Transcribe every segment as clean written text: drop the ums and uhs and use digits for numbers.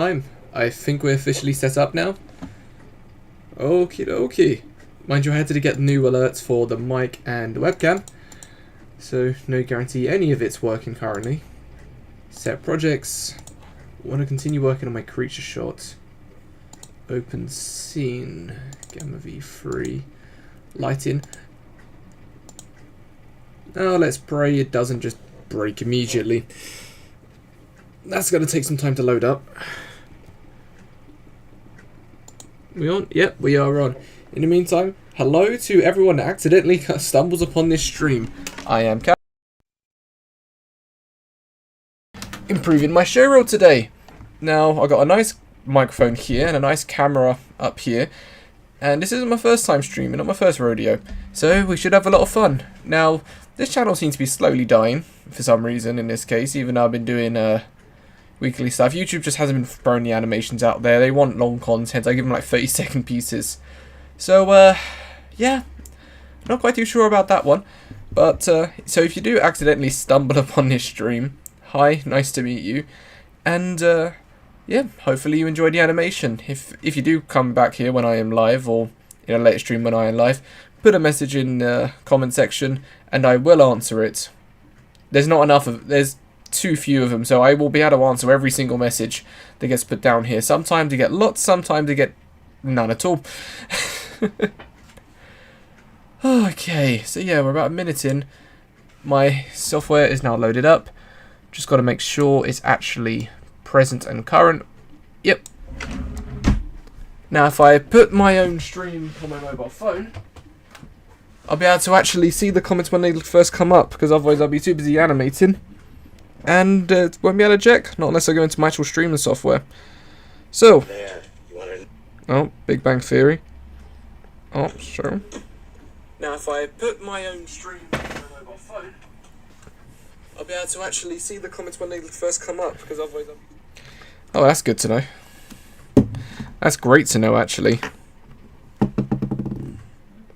time. I think we're officially set up now. Okie dokie. Mind you, I had to get new alerts for the mic and the webcam, so no guarantee any of it's working currently. Set projects. Want to continue working on my creature shot. Open scene. Gamma V3. Lighting. Now let's pray it doesn't just break immediately. That's going to take some time to load up. We on? Yep, we are on. In the meantime, hello to everyone that accidentally stumbles upon this stream. I am Callum. Improving my showreel today. Now, I got a nice microphone here and a nice camera up here. And this isn't my first time streaming, not my first rodeo. So we should have a lot of fun. Now, this channel seems to be slowly dying for some reason in this case, even though I've been doing weekly stuff. YouTube just hasn't been throwing the animations out there. They want long content. I give them like 30-second pieces. So, yeah, not quite too sure about that one. But, so if you do accidentally stumble upon this stream, hi, nice to meet you. And, yeah, hopefully you enjoyed the animation. If you do come back here when I am live, or in a later stream when I am live, put a message in the comment section, and I will answer it. There's not enough of, there's too few of them, so I will be able to answer every single message that gets put down here. Sometimes you get lots, sometimes you get none at all. Okay, so yeah, we're about a minute in. My software is now loaded up. Just got to make sure it's actually present and current. Yep. Now if I put my own stream on my mobile phone, I'll be able to actually see the comments when they first come up, because otherwise I'll be too busy animating and won't be able to check, not unless I go into my actual streaming software. So, oh, Big Bang Theory. Oh, sure. Now if I put my own stream on my mobile phone, I'll be able to actually see the comments when they first come up, because otherwise I'll... Oh, that's good to know. That's great to know, actually.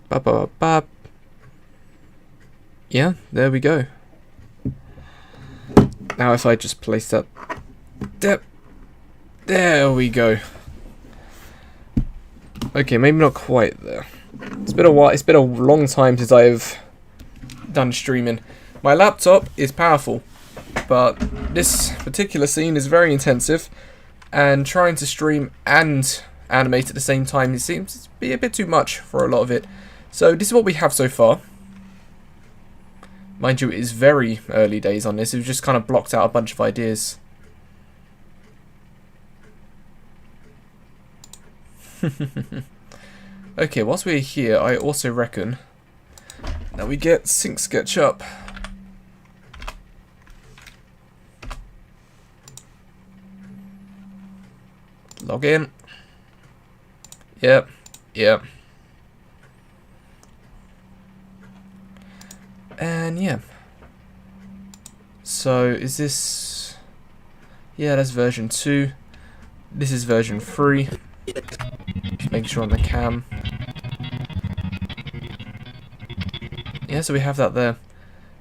Ba-ba-ba-ba. Yeah, there we go. Now if I just place that... There we go. Okay, maybe not quite there. It's been a while. It's been a long time since I've done streaming. My laptop is powerful, but this particular scene is very intensive, and trying to stream and animate at the same time, it seems to be a bit too much for a lot of it. So this is what we have so far. Mind you, it is very early days on this. We've just kind of blocked out a bunch of ideas. Okay, whilst we're here, I also reckon that we get Sync Sketch up. Log in. Yep. Yep. And yeah. So is this... Yeah, that's version 2. This is version 3. Make sure on the cam. Yeah, so we have that there.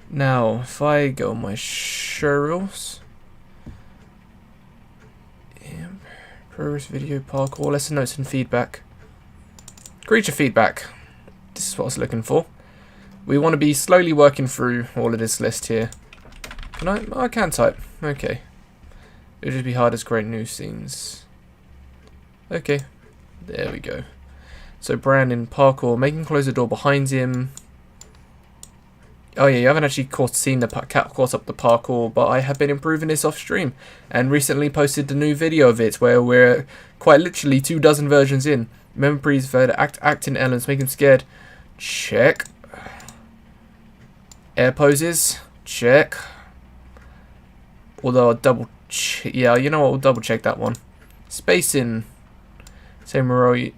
Now, if I go on my Showreels. Yeah, progress video parkour, lesson notes and feedback. Creature feedback. This is what I was looking for. We want to be slowly working through all of this list here. Can I? Oh, I can type. Okay. It would just be hard as create new scenes. Okay. There we go. So Brandon, parkour, making close the door behind him. Oh yeah, you haven't actually seen the caught up the parkour, but I have been improving this off stream and recently posted the new video of it where we're quite literally 24 versions in. Memories for acting elements, make him scared. Check. Air poses. Check. Although I'll double check. Yeah, you know what? We'll double check that one. Spacing. Same row.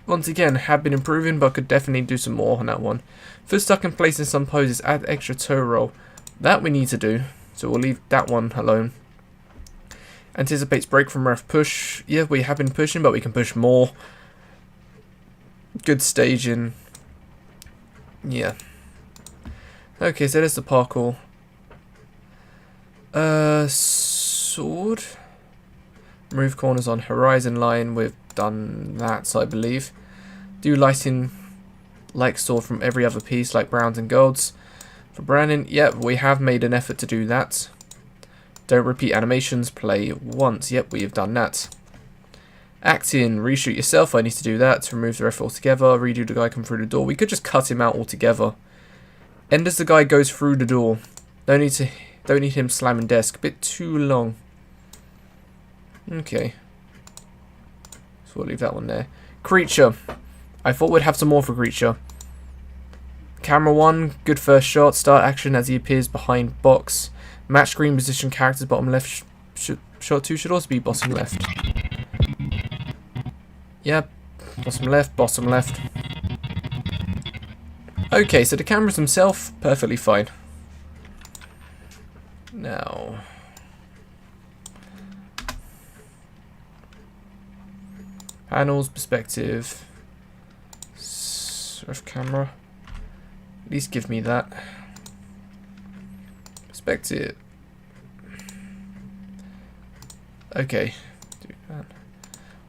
Once again, have been improving, but could definitely do some more on that one. Foot stuck in place in some poses. Add extra toe roll. That we need to do. So we'll leave that one alone. Anticipates break from ref push. Yeah, we have been pushing, but we can push more. Good staging. Yeah. Okay, so there's the parkour. Sword. Remove corners on horizon line. We've done that, I believe. Do lighting like saw from every other piece, like browns and golds. For branding, yep, we have made an effort to do that. Don't repeat animations, play once. Yep, we have done that. Acting, reshoot yourself. I need to do that. Remove the ref altogether. Redo the guy come through the door. We could just cut him out altogether. End as the guy goes through the door. Don't need him slamming desk. A bit too long. Okay. So we'll leave that one there. Creature. I thought we'd have some more for Creature. Camera 1, good first shot. Start action as he appears behind box. Match screen position characters bottom left. Shot 2 should also be bottom left. Yep. Bottom left, bottom left. Okay, so the cameras themselves, perfectly fine. Now... panels, perspective... ref camera. At least give me that. Perspective. Okay. Do that.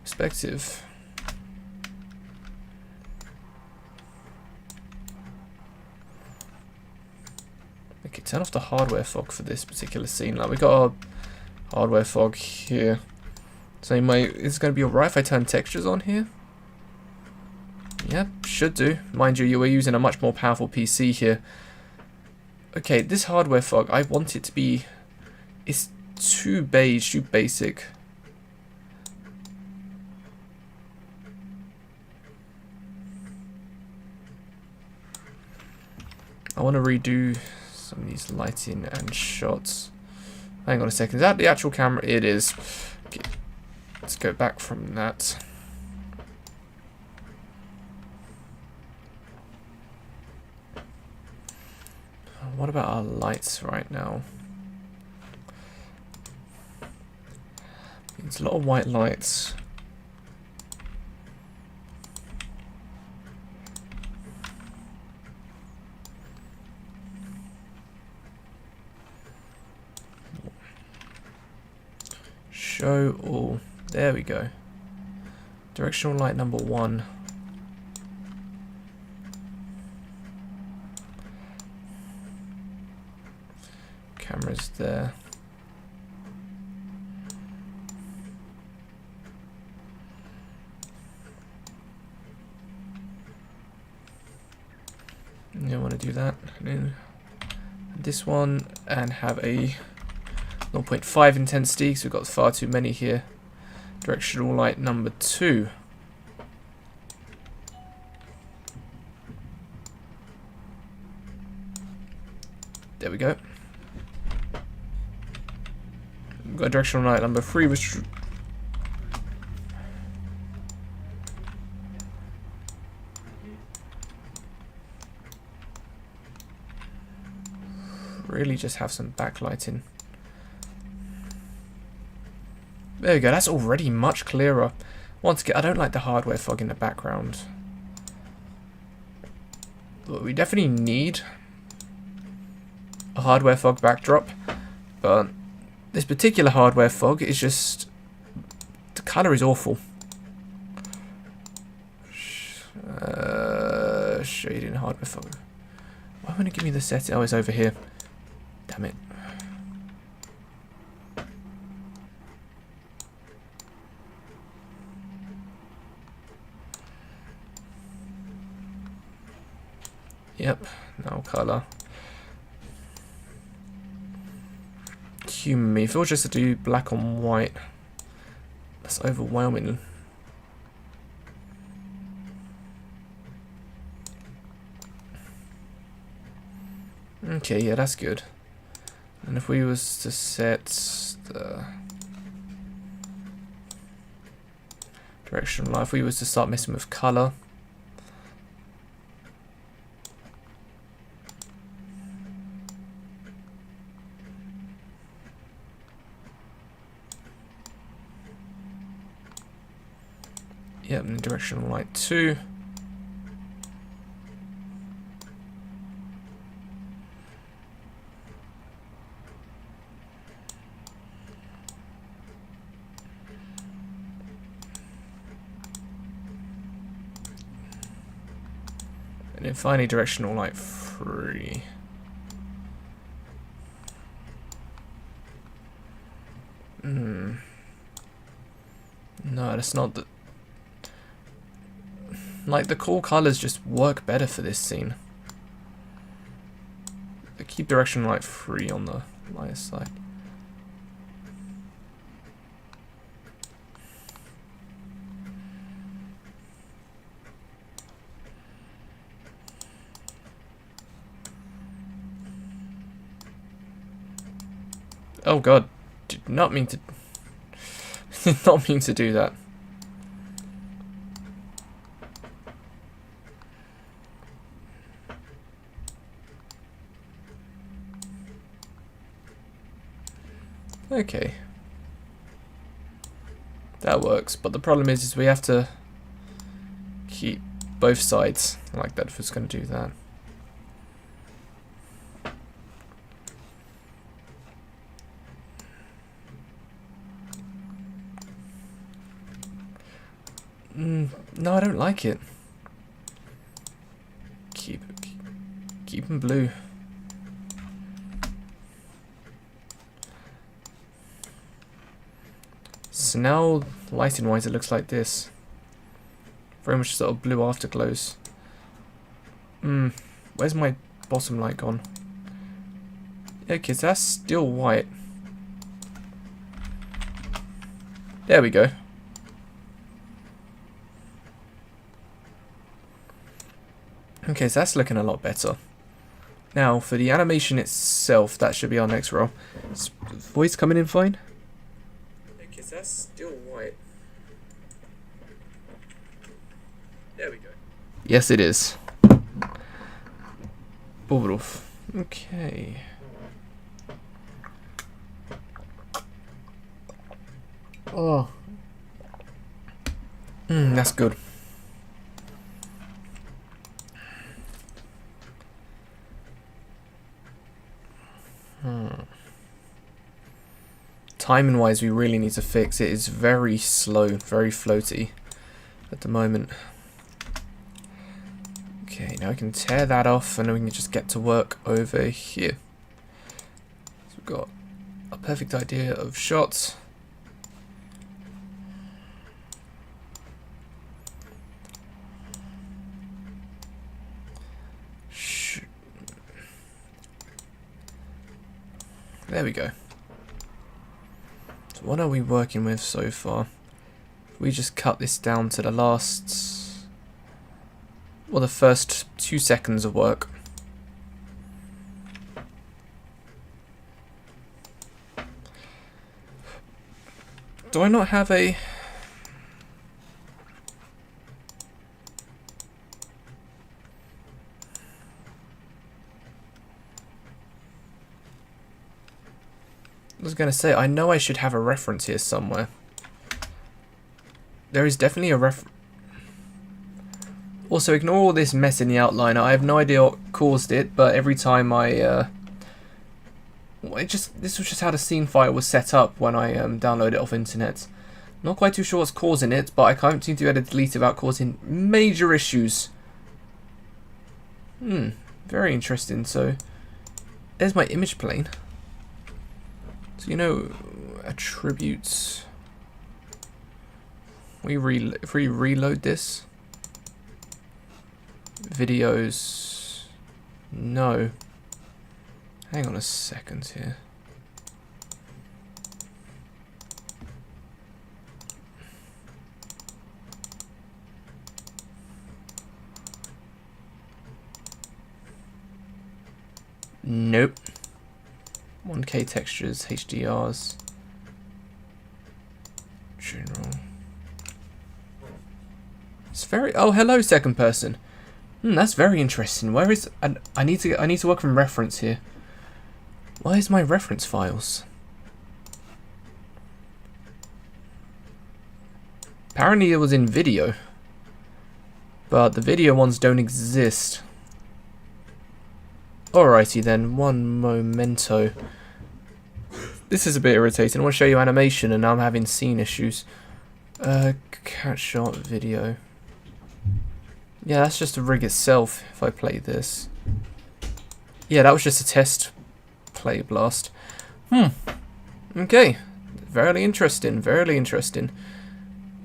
Perspective. Okay, turn off the hardware fog for this particular scene. Like, we got our hardware fog here. Same way, it's going to be alright if I turn textures on here. Yep, should do. Mind you, we're using a much more powerful PC here. Okay, this hardware fog, I want it to be... it's too beige, too basic. I want to redo some of these lighting and shots. Hang on a second, is that the actual camera? It is. Okay, let's go back from that. What about our lights right now? It's a lot of white lights. Show all. There we go. Directional light number 1. Cameras there. You want to do that. And then this one and have a 0.5 intensity because we've got far too many here. Directional light number 2. There we go. We've got directional light number 3, which really just have some backlighting. There we go, that's already much clearer. Once again, I don't like the hardware fog in the background. But we definitely need a hardware fog backdrop, but this particular hardware fog is just... the colour is awful. Shading hardware fog. Why won't it give me the setting? Oh, it's over here. Damn it. Yep, now colour. Human me. If it was just to do black on white, that's overwhelming. Okay, yeah, that's good. And if we was to set the direction light, if we was to start messing with colour, yep, and directional light 2. Finally directional light 3. No, that's not the... Like, the cool colours just work better for this scene. But keep directional light 3 on the lighter side. Oh god, did not mean to... did not mean to do that. Okay. That works, but the problem is we have to keep both sides like that if it's going to do that. No, I don't like it. Keep them blue. So now, lighting wise, it looks like this. Very much sort of blue afterglows. Where's my bottom light gone? Okay, so that's still white. There we go. Okay, so that's looking a lot better. Now, for the animation itself, that should be our next row. Is voice coming in fine? Okay, so that's still white. There we go. Yes, it is. Okay. Oh. That's good. Timing wise, we really need to fix it. It's very slow, very floaty at the moment. Okay, now I can tear that off and then we can just get to work over here. So we've got a perfect idea of shots. There we go. So what are we working with so far? We just cut this down to the last, well, the first 2 seconds of work. Do I not have a... I was going to say, I know I should have a reference here somewhere. There is definitely a reference. Also, ignore all this mess in the outliner. I have no idea what caused it, but every time I... this was just how the scene file was set up when I downloaded it off internet. Not quite too sure what's causing it, but I can't seem to be able to delete it without causing major issues. Very interesting. So, there's my image plane. So, you know, attributes. If we reload this, videos, no. Hang on a second here. Nope. 1K textures, HDRs, general. It's very... Oh, hello, second person. That's very interesting. Where is... I need to work from reference here. Where's my reference files? Apparently it was in video, but the video ones don't exist. Alrighty then, one momento. This is a bit irritating. I want to show you animation and I'm having scene issues. Cat shot video. Yeah, that's just the rig itself, if I play this. Yeah, that was just a test play blast. Okay. Very interesting, very interesting.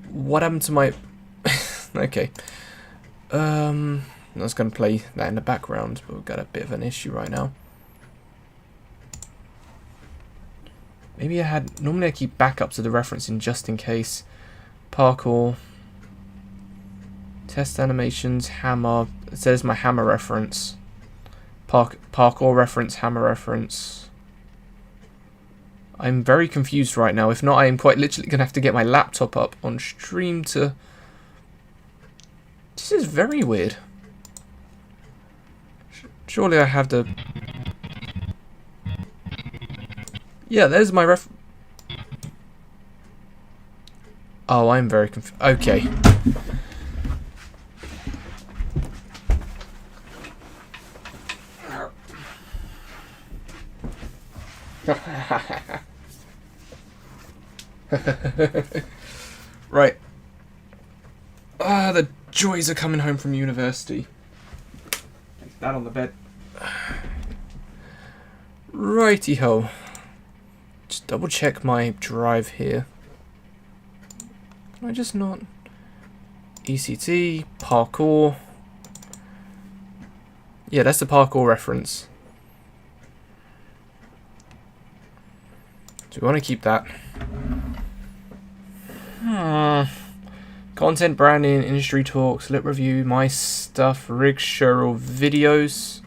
What happened to my... Okay. I was going to play that in the background, but we've got a bit of an issue right now. Maybe normally I keep backups of the referencing just in case. Parkour. Test animations, hammer. It says my hammer reference. Parkour reference, hammer reference. I'm very confused right now. If not, I am quite literally going to have to get my laptop up on stream to... This is very weird. Surely I have the... Yeah, there's my ref... Oh, I'm very confused. Okay. Right. The joys of coming home from university. Place that on the bed. Righty-ho. Just double check my drive here. Can I just not... ECT, parkour. Yeah, that's the parkour reference. So we want to keep that. Content, branding, industry talks, lit review, my stuff, rig, Showreel, videos,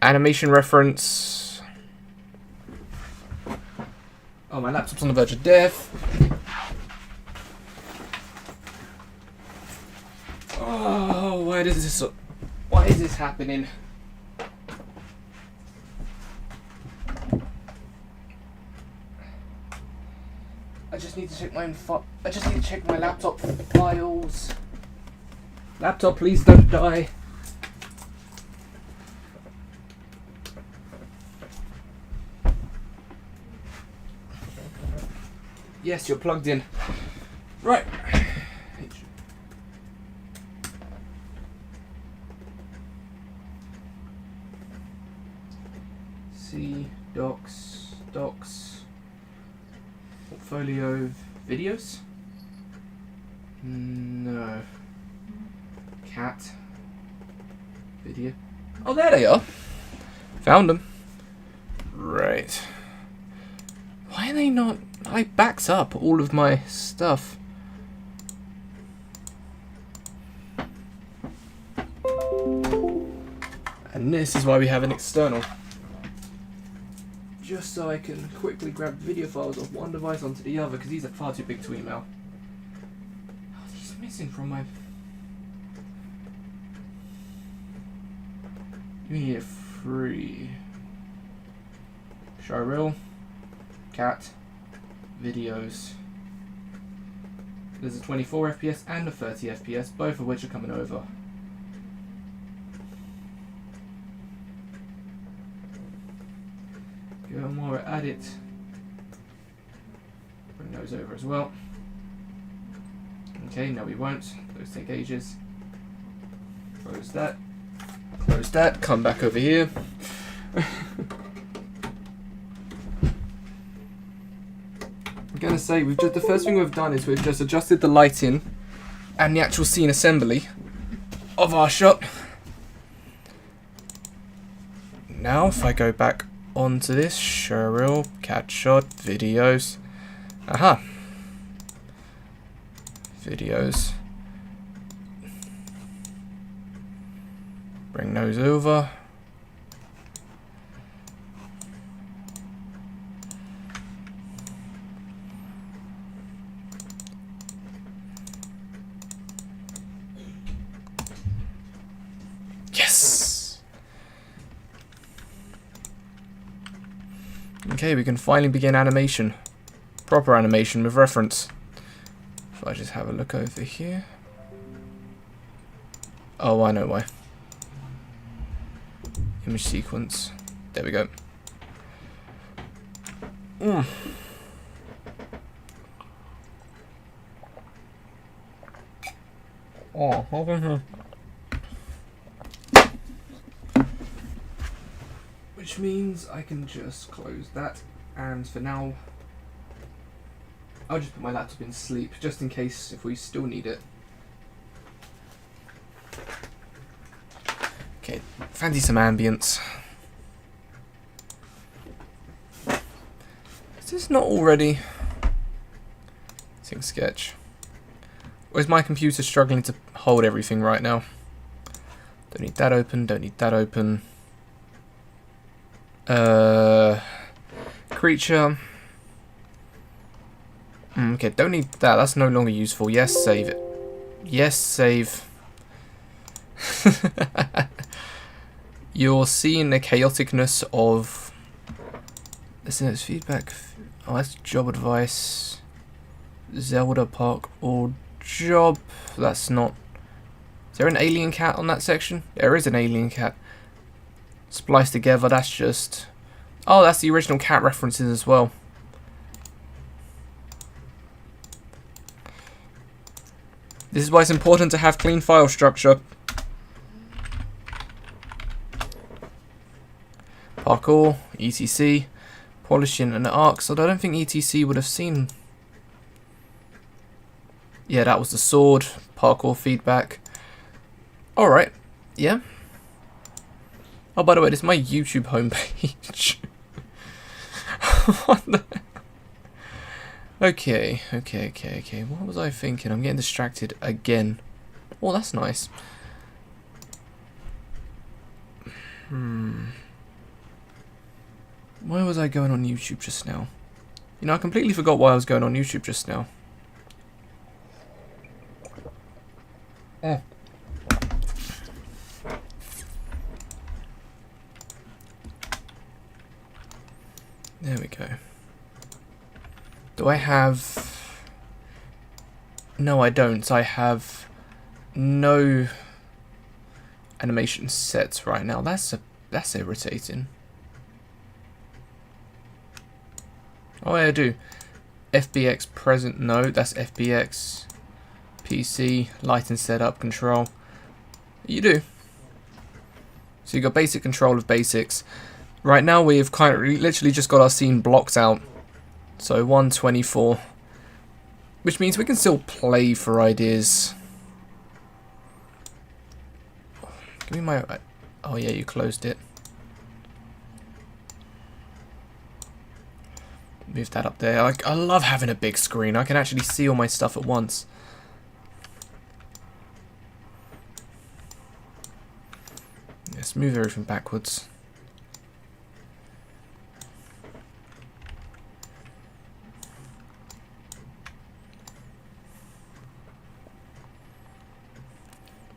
animation reference. Oh, my laptop's on the verge of death. Oh, why is this happening? I just need to check my laptop files. Laptop, please don't die. Yes, you're plugged in. Right. C, docs, portfolio, videos? No. Cat. Video. Oh, there they are. Found them. Right. Why are they not... I backed up all of my stuff. And this is why we have an external. Just so I can quickly grab video files off one device onto the other, because these are far too big to email. Oh, these are missing from my... You need a free... Showreel, cat, videos. There's a 24 FPS and a 30 FPS, both of which are coming over. And while we're at it, bring those over as well. Okay, no we won't. Those take ages. Close that. Close that. Come back over here. I'm gonna say the first thing we've done is we've just adjusted the lighting and the actual scene assembly of our shot. Now if I go back onto this, Showreel, cat shot, videos. Aha. Videos. Bring those over. Yes! Okay, we can finally begin animation. Proper animation with reference. If I just have a look over here. Oh, I know why. Image sequence. There we go. Oh, okay. Which means I can just close that, and for now I'll just put my laptop in sleep, just in case if we still need it. Okay, fancy some ambience. Is this not already? Sync sketch. Or is my computer struggling to hold everything right now? Don't need that open, don't need that open. Creature. Okay, don't need that. That's no longer useful. Yes, save it. Yes, save. You're seeing the chaoticness of... Listeners' feedback. Oh, that's job advice. Zelda Park or job. That's not... Is there an alien cat on that section? There is an alien cat. Spliced together, that's just... Oh, that's the original cat references as well. This is why it's important to have clean file structure. Parkour, ETC, polishing and arcs. Although I don't think ETC would have seen... Yeah, that was the sword. Parkour feedback. Alright, yeah. Oh, by the way, this is my YouTube homepage. What the... Okay. What was I thinking? I'm getting distracted again. Oh, that's nice. Why was I going on YouTube just now? You know, I completely forgot why I was going on YouTube just now. There we go. Do I have... No, I don't. I have no animation sets right now. That's irritating. Oh, yeah, I do. FBX present. No, that's FBX. PC, lighting setup, control. You do. So you got basic control of basics. Right now we've kind of literally just got our scene blocked out. So 124. Which means we can still play for ideas. Give me my... Oh yeah, you closed it. Move that up there. I love having a big screen. I can actually see all my stuff at once. Let's move everything backwards.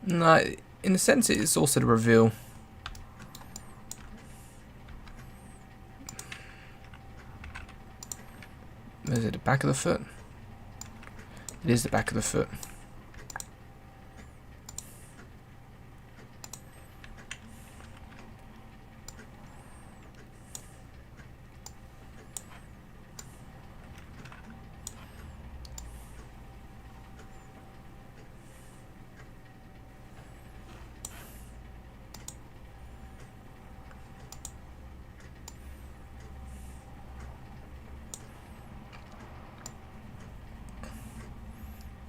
No, in a sense it's also the reveal. Is it the back of the foot? It is the back of the foot.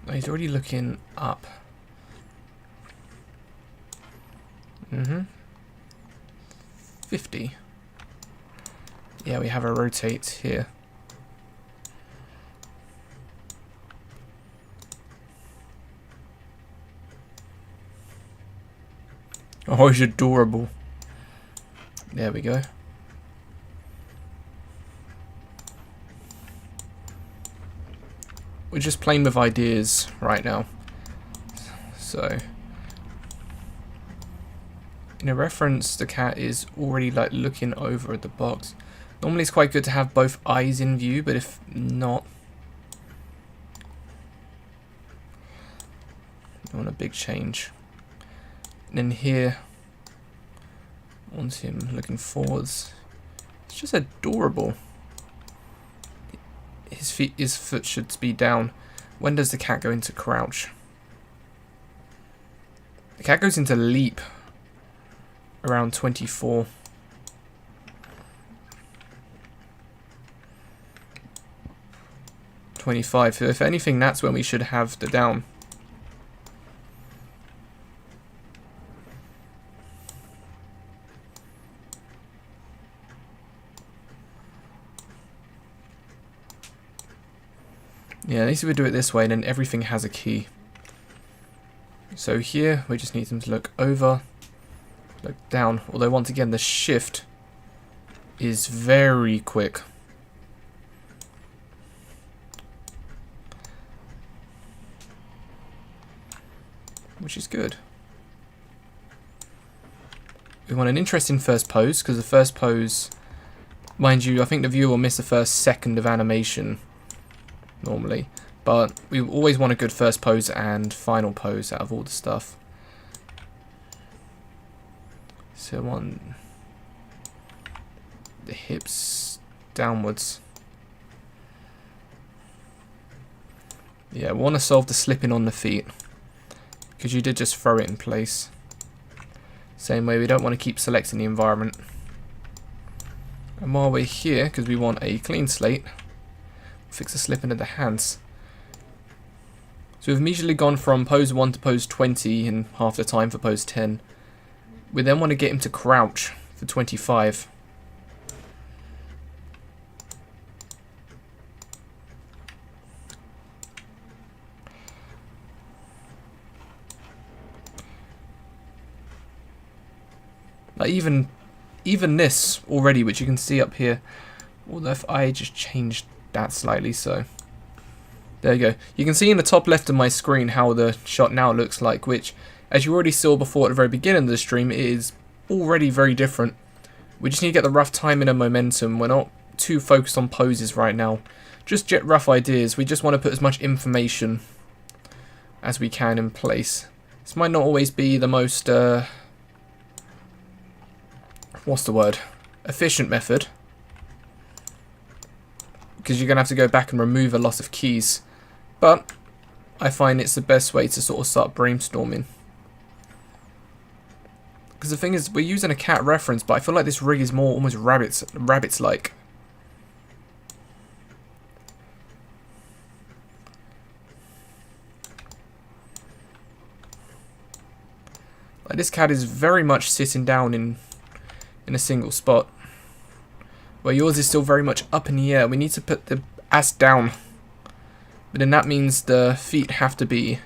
Oh, he's already looking up. 50. Yeah, we have a rotate here. Oh, he's adorable. There we go. We're just playing with ideas right now. So, in a reference, the cat is already like looking over at the box. Normally it's quite good to have both eyes in view, but if not, I want a big change. And then here, I want him looking forwards. It's just adorable. His foot should be down. When does the cat go into crouch? The cat goes into leap around 24. So if anything, that's when we should have the down. Yeah, at least we do it this way, and then everything has a key. So here, we just need them to look over, look down. Although, once again, the shift is very quick. Which is good. We want an interesting first pose, because the first pose, mind you, I think the viewer will miss the first second of animation normally, but we always want a good first pose and final pose out of all the stuff. So on the hips downwards. Yeah, we want to solve the slipping on the feet, because you did just throw it in place. Same way, we don't want to keep selecting the environment. And while we're here, because we want a clean slate, fix the slipping of the hands. So we've immediately gone from pose 1 to pose 20 in half the time for pose 10. We then want to get him to crouch for 25. Like even this already, which you can see up here, although if I just changed that slightly, so there you go. You can see in the top left of my screen how the shot now looks like, which, as you already saw before at the very beginning of the stream, it is already very different. We just need to get the rough timing and momentum. We're not too focused on poses right now, just get rough ideas. We just want to put as much information as we can in place. This might not always be the most what's the word? Efficient method, because you're going to have to go back and remove a lot of keys. But I find it's the best way to sort of start brainstorming. Because the thing is, we're using a cat reference, but I feel like this rig is more almost rabbits-like. Like, this cat is very much sitting down in a single spot, where yours is still very much up in the air. We need to put the ass down, but then that means the feet have to be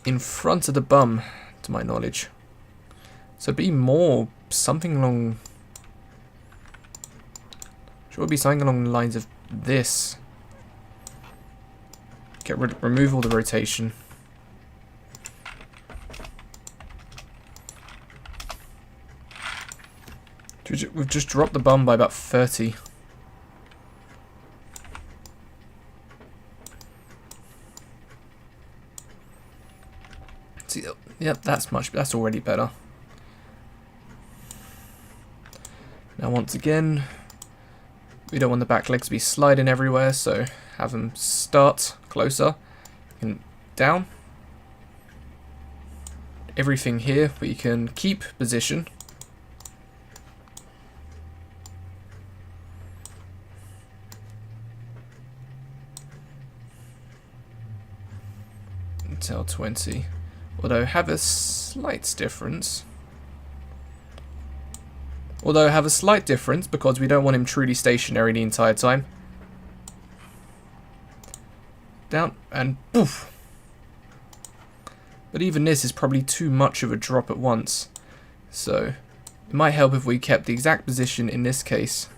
in front of the bum, to my knowledge. So be more something along, sure, it'll be something along the lines of this. Remove all the rotation. We've just dropped the bum by about 30. See, yep, that's already better. Now once again, we don't want the back legs to be sliding everywhere, so have them start closer and down. Everything here we can keep position. Until 20, although have a slight difference. Because we don't want him truly stationary the entire time. Down and poof. But even this is probably too much of a drop at once, so it might help if we kept the exact position in this case.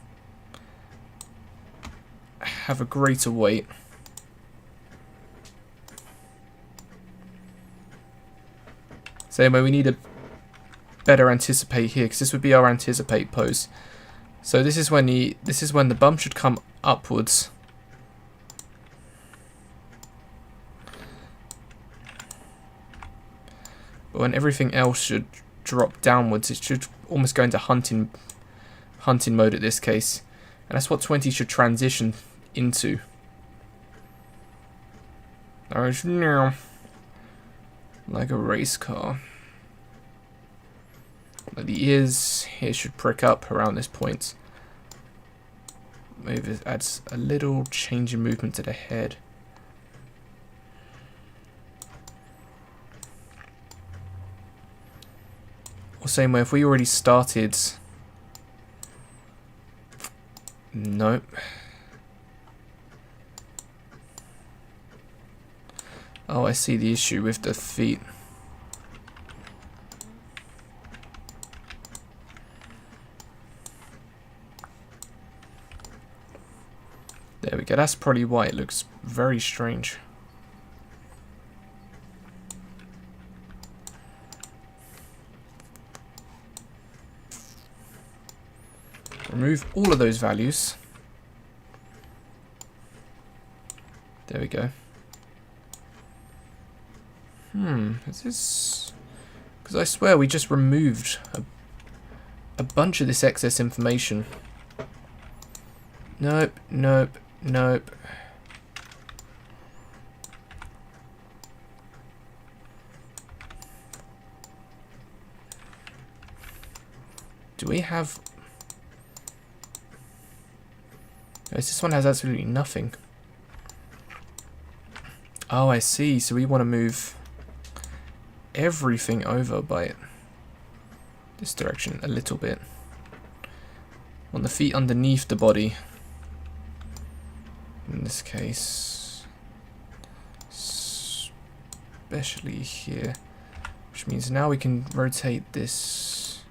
Have a greater weight. Same way, we need to better anticipate here, because this would be our anticipate pose. So this is when the bum should come upwards. But when everything else should drop downwards, it should almost go into hunting mode at this case. And that's what 20 should transition into. Like a race car. Like the ears here should prick up around this point. Maybe it adds a little change in movement to the head. Or same way, if we already started... Nope. Oh, I see the issue with the feet. There we go, that's probably why it looks very strange. Remove all of those values. There we go. Is this... Because I swear we just removed a bunch of this excess information. Nope, nope, nope. Do we have... This one has absolutely nothing. Oh, I see. So we want to move everything over by this direction a little bit. On the feet underneath the body. In this case. Especially here. Which means now we can rotate this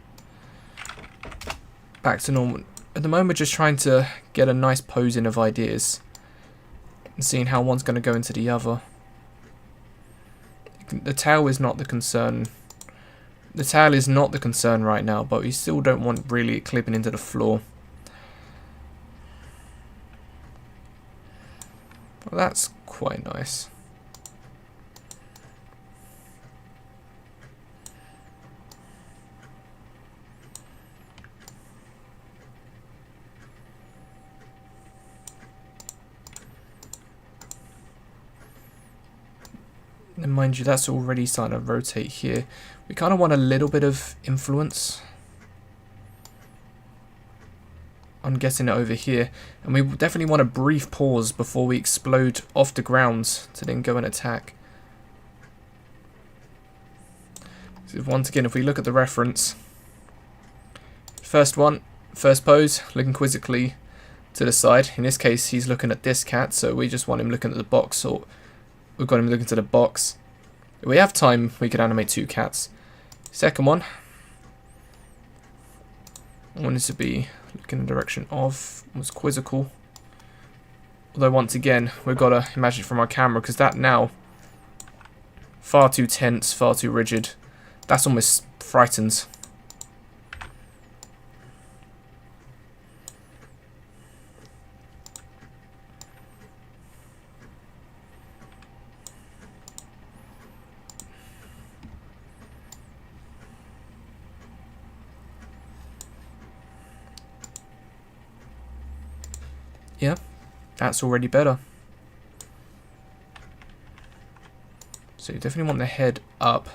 back to normal. At the moment we're just trying to get a nice posing of ideas. And seeing how one's going to go into the other. The tail is not the concern. The tail is not the concern right now, but we still don't want really it clipping into the floor. Well, that's quite nice. And mind you, that's already starting to rotate here. We kind of want a little bit of influence on getting it over here. And we definitely want a brief pause before we explode off the ground to then go and attack. So once again, if we look at the reference, first one, first pose, looking quizzically to the side. In this case, he's looking at this cat, so we just want him looking at the box, or we've got him looking to the box. If we have time, we could animate two cats. Second one, I want it to be looking in the direction of, was quizzical. Although once again, we've got to imagine it from our camera, because that now, far too tense, far too rigid. That's almost frightens. Yeah, that's already better. So you definitely want the head up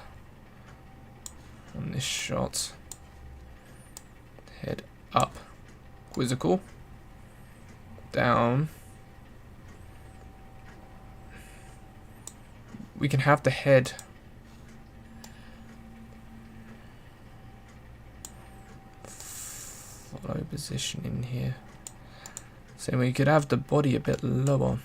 on this shot. Head up. Quizzical. Down. We can have the head follow position in here. So we could have the body a bit lower.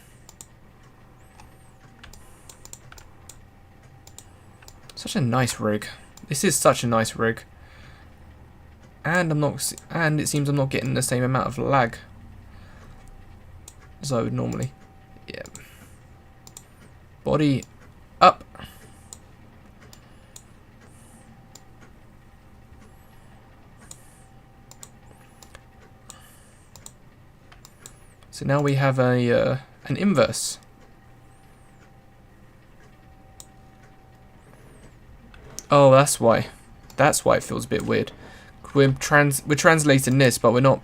Such a nice rig. This is such a nice rig. And it seems I'm not getting the same amount of lag as I would normally. Yeah. Body up. So now we have a an inverse. Oh, that's why. That's why it feels a bit weird. We're translating this, but we're not.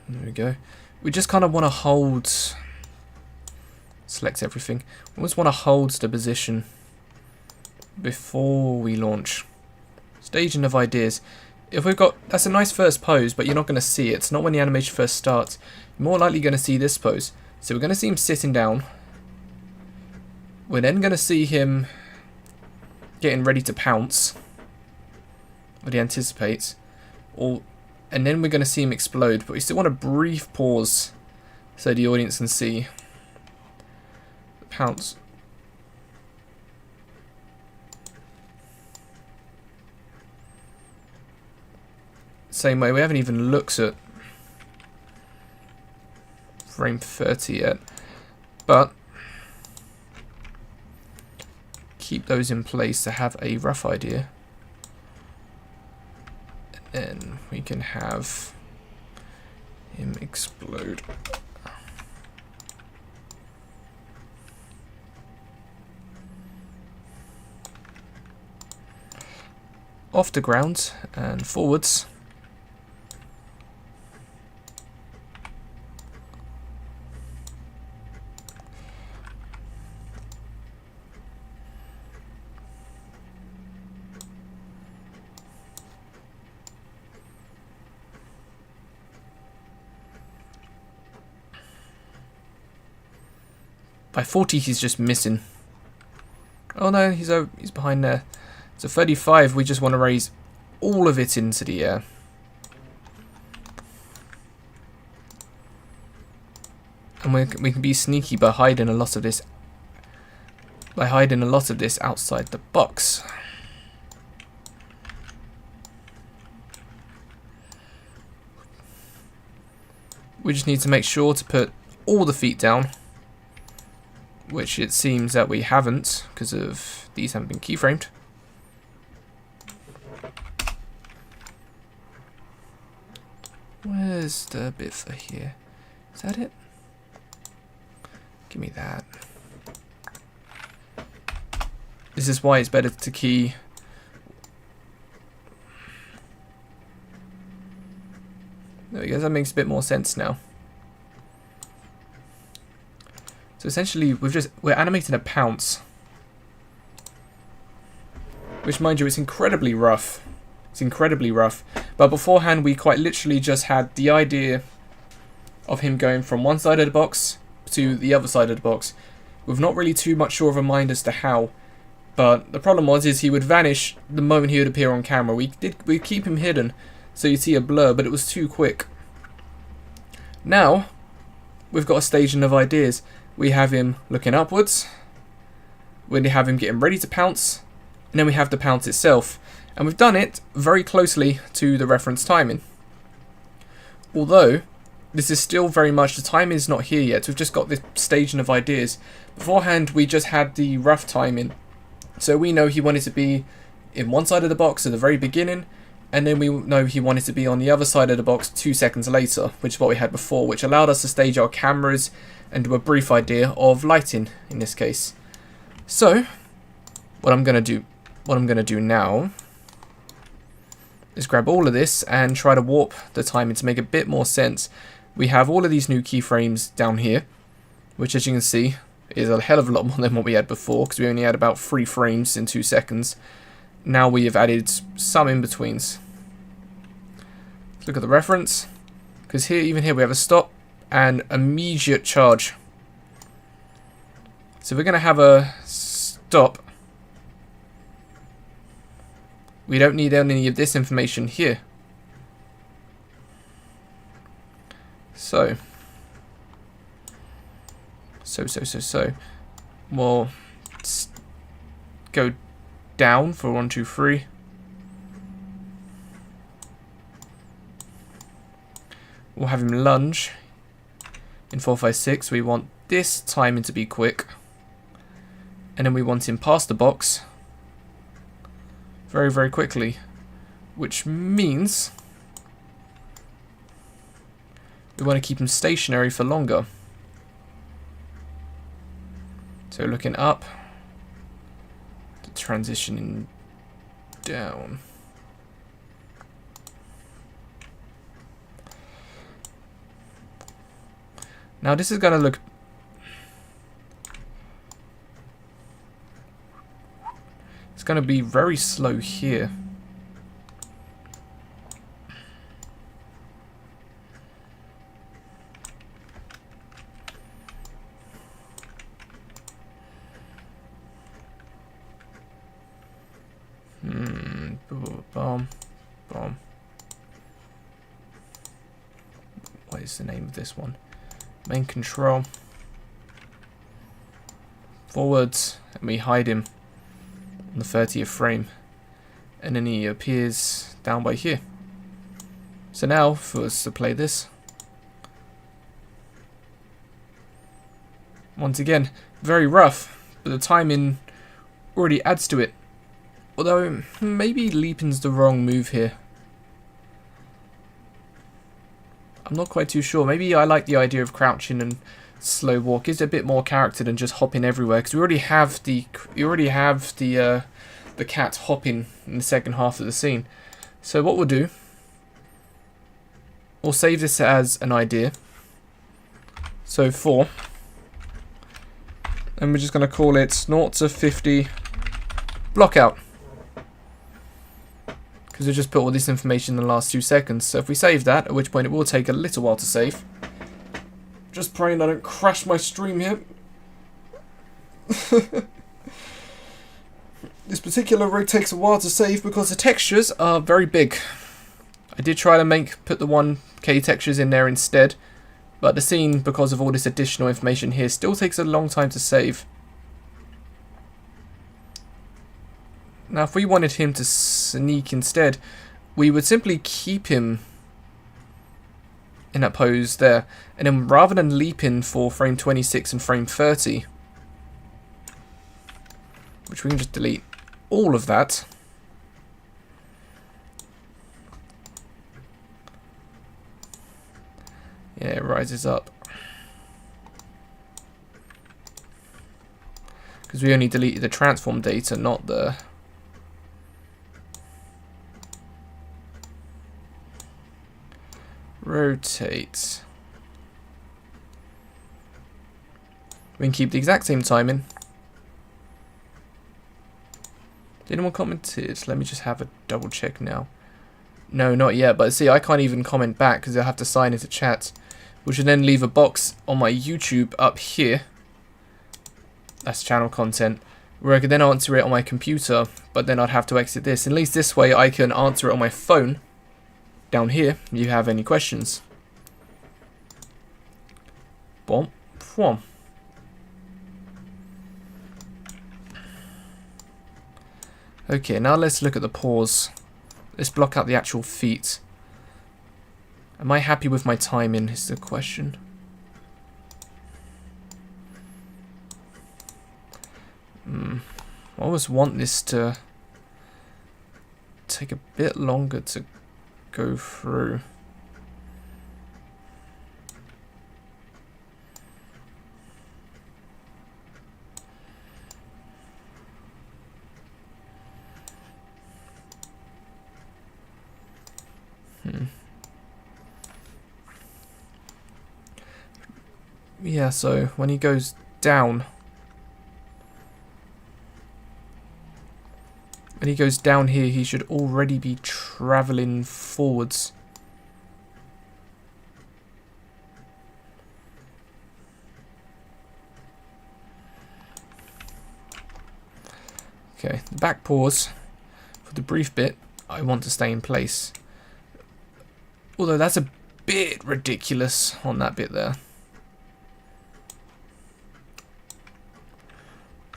There we go. We just kind of want to hold... Select everything. We always want to hold the position before we launch. Staging of ideas. If we've got... That's a nice first pose, but you're not going to see it. It's not when the animation first starts. You're more likely going to see this pose. So we're going to see him sitting down. We're then going to see him getting ready to pounce. What he anticipates. And then we're going to see him explode. But we still want a brief pause so the audience can see the pounce. Same way, we haven't even looked at frame 30 yet. But keep those in place to have a rough idea. And then we can have him explode. Off the ground and forwards. By 40, he's just missing. Oh no, he's behind there. So 35, we just want to raise all of it into the air. And we can be sneaky by hiding a lot of this. By hiding a lot of this outside the box. We just need to make sure to put all the feet down. Which it seems that we haven't, because of these haven't been keyframed. Where's the bit for here? Is that it? Give me that. This is why it's better to key. There we go, that makes a bit more sense now. So essentially, we're animating a pounce, which, mind you, is incredibly rough. It's incredibly rough. But beforehand, we quite literally just had the idea of him going from one side of the box to the other side of the box, with not really too much sure of a mind as to how. But the problem is he would vanish the moment he would appear on camera. We'd keep him hidden, so you'd see a blur, but it was too quick. Now, we've got a staging of ideas. We have him looking upwards, we have him getting ready to pounce, and then we have the pounce itself. And we've done it very closely to the reference timing. Although, this is still very much, the time is not here yet. We've just got this staging of ideas. Beforehand, we just had the rough timing. So we know he wanted to be in one side of the box at the very beginning, and then we know he wanted to be on the other side of the box 2 seconds later, which is what we had before, which allowed us to stage our cameras and do a brief idea of lighting in this case. So, what I'm gonna do now is grab all of this and try to warp the timing to make a bit more sense. We have all of these new keyframes down here, which, as you can see, is a hell of a lot more than what we had before, because we only had about 3 frames in 2 seconds. Now we have added some in-betweens. Let's look at the reference, because here, even here, we have a stop and immediate charge. So we're going to have a stop. We don't need any of this information here. So. We'll go down for 1, 2, 3. We'll have him lunge in 4, 5, 6. We want this timing to be quick. And then we want him past the box very, very quickly. Which means we want to keep him stationary for longer. So looking up, transitioning down. Now this is going to look... It's going to be very slow here. Bomb. What is the name of this one? Main control. Forwards, and we hide him on the 30th frame. And then he appears down by here. So now, for us to play this. Once again, very rough, but the timing already adds to it. Although, maybe leaping's the wrong move here. I'm not quite too sure. Maybe I like the idea of crouching and slow walk. Gives it a bit more character than just hopping everywhere. Because we already have the cat hopping in the second half of the scene. So what we'll do, we'll save this as an idea. So 4. And we're just going to call it 0 to 50 block out. Because we just put all this information in the last 2 seconds. So if we save that, at which point it will take a little while to save. Just praying I don't crash my stream here. This particular rig takes a while to save because the textures are very big. I did try to put the 1K textures in there instead. But the scene, because of all this additional information here, still takes a long time to save. Now, if we wanted him to sneak instead, we would simply keep him in that pose there. And then rather than leaping for frame 26 and frame 30, which we can just delete all of that. Yeah, it rises up. Because we only deleted the transform data, not the... Rotate. We can keep the exact same timing. Did anyone commented? Let me just have a double check now. No, not yet. But see, I can't even comment back because I have to sign into chat. Which should then leave a box on my YouTube up here. That's channel content. Where I could then answer it on my computer. But then I'd have to exit this. At least this way I can answer it on my phone. Down here, you have any questions. Boom. Boom. Okay, now let's look at the paws. Let's block out the actual feet. Am I happy with my timing is the question. I always want this to take a bit longer to go through. Yeah, so when he goes down, here, he should already be traveling forwards. Okay, the back paws, for the brief bit, I want to stay in place. Although that's a bit ridiculous on that bit there.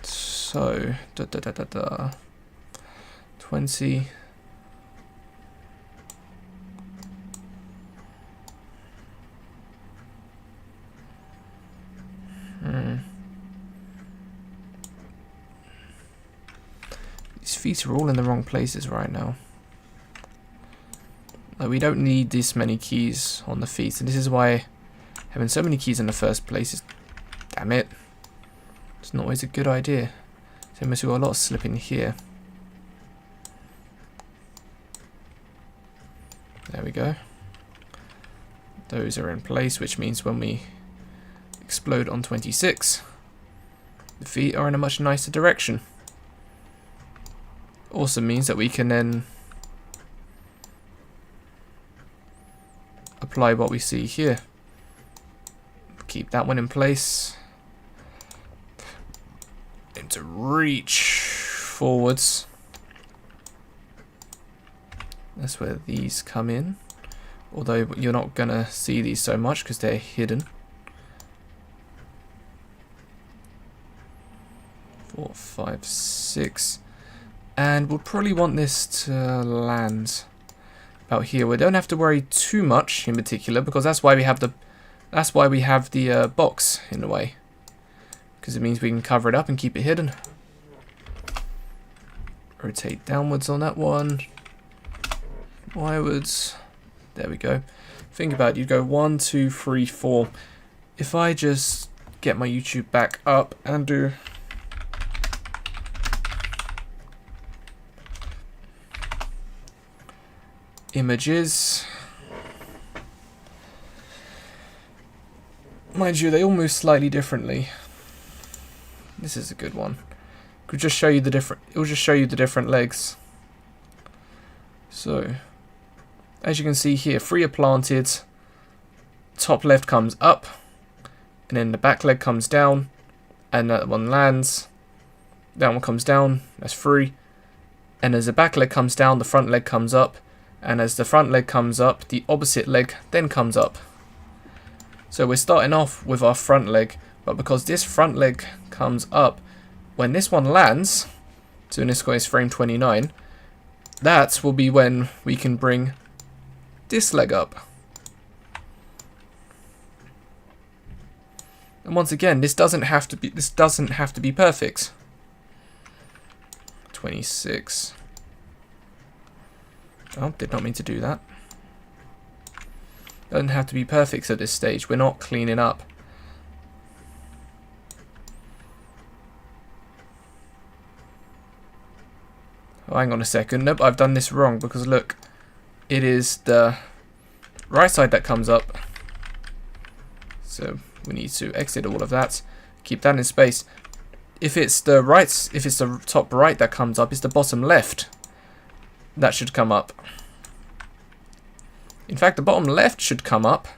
So, 20. These feet are all in the wrong places right now. Like, we don't need this many keys on the feet, and this is why having so many keys in the first place is, damn it, it's not always a good idea. So we've got a lot of slipping here. There we go. Those are in place, which means when we explode on 26. The feet are in a much nicer direction. Also means that we can then apply what we see here. Keep that one in place. And to reach forwards. That's where these come in. Although you're not gonna see these so much because they're hidden. 4, 5, 6. And we'll probably want this to land about here. We don't have to worry too much in particular because that's why we have the box in the way. Because it means we can cover it up and keep it hidden. Rotate downwards on that one. Ywards. There we go. Think about it. You go 1, 2, 3, 4. If I just get my YouTube back up and do images. Mind you, they all move slightly differently. This is a good one. Could just show you the different. It will just show you the different legs. So, as you can see here, 3 are planted. Top left comes up, and then the back leg comes down, and that one lands. That one comes down. That's 3. And as the back leg comes down, the front leg comes up. And as the front leg comes up, the opposite leg then comes up. So we're starting off with our front leg, but because this front leg comes up, when this one lands, so in this case frame 29, that will be when we can bring this leg up. And once again, this doesn't have to be perfect. 26. Oh, did not mean to do that. Doesn't have to be perfect at this stage. We're not cleaning up. Oh, hang on a second. Nope, I've done this wrong because look, it is the right side that comes up. So we need to exit all of that. Keep that in space. If it's the top right that comes up, it's the bottom left that should come up. In fact, the bottom left should come up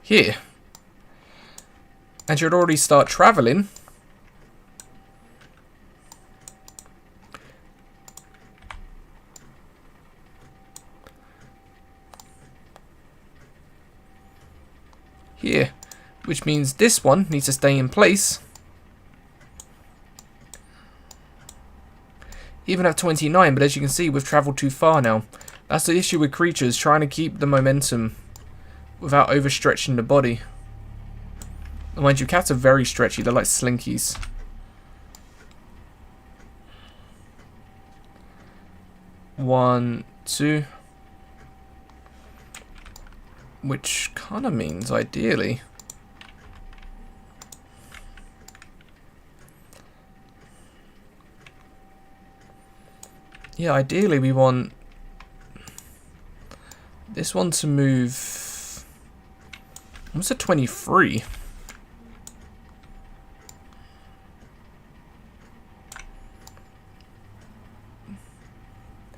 here. And you'd already start traveling here, which means this one needs to stay in place. Even at 29, but as you can see, we've travelled too far now. That's the issue with creatures, trying to keep the momentum without overstretching the body. And mind you, cats are very stretchy, they're like slinkies. One, 2. Which kind of means, ideally, yeah, ideally we want this one to move. What's a 23?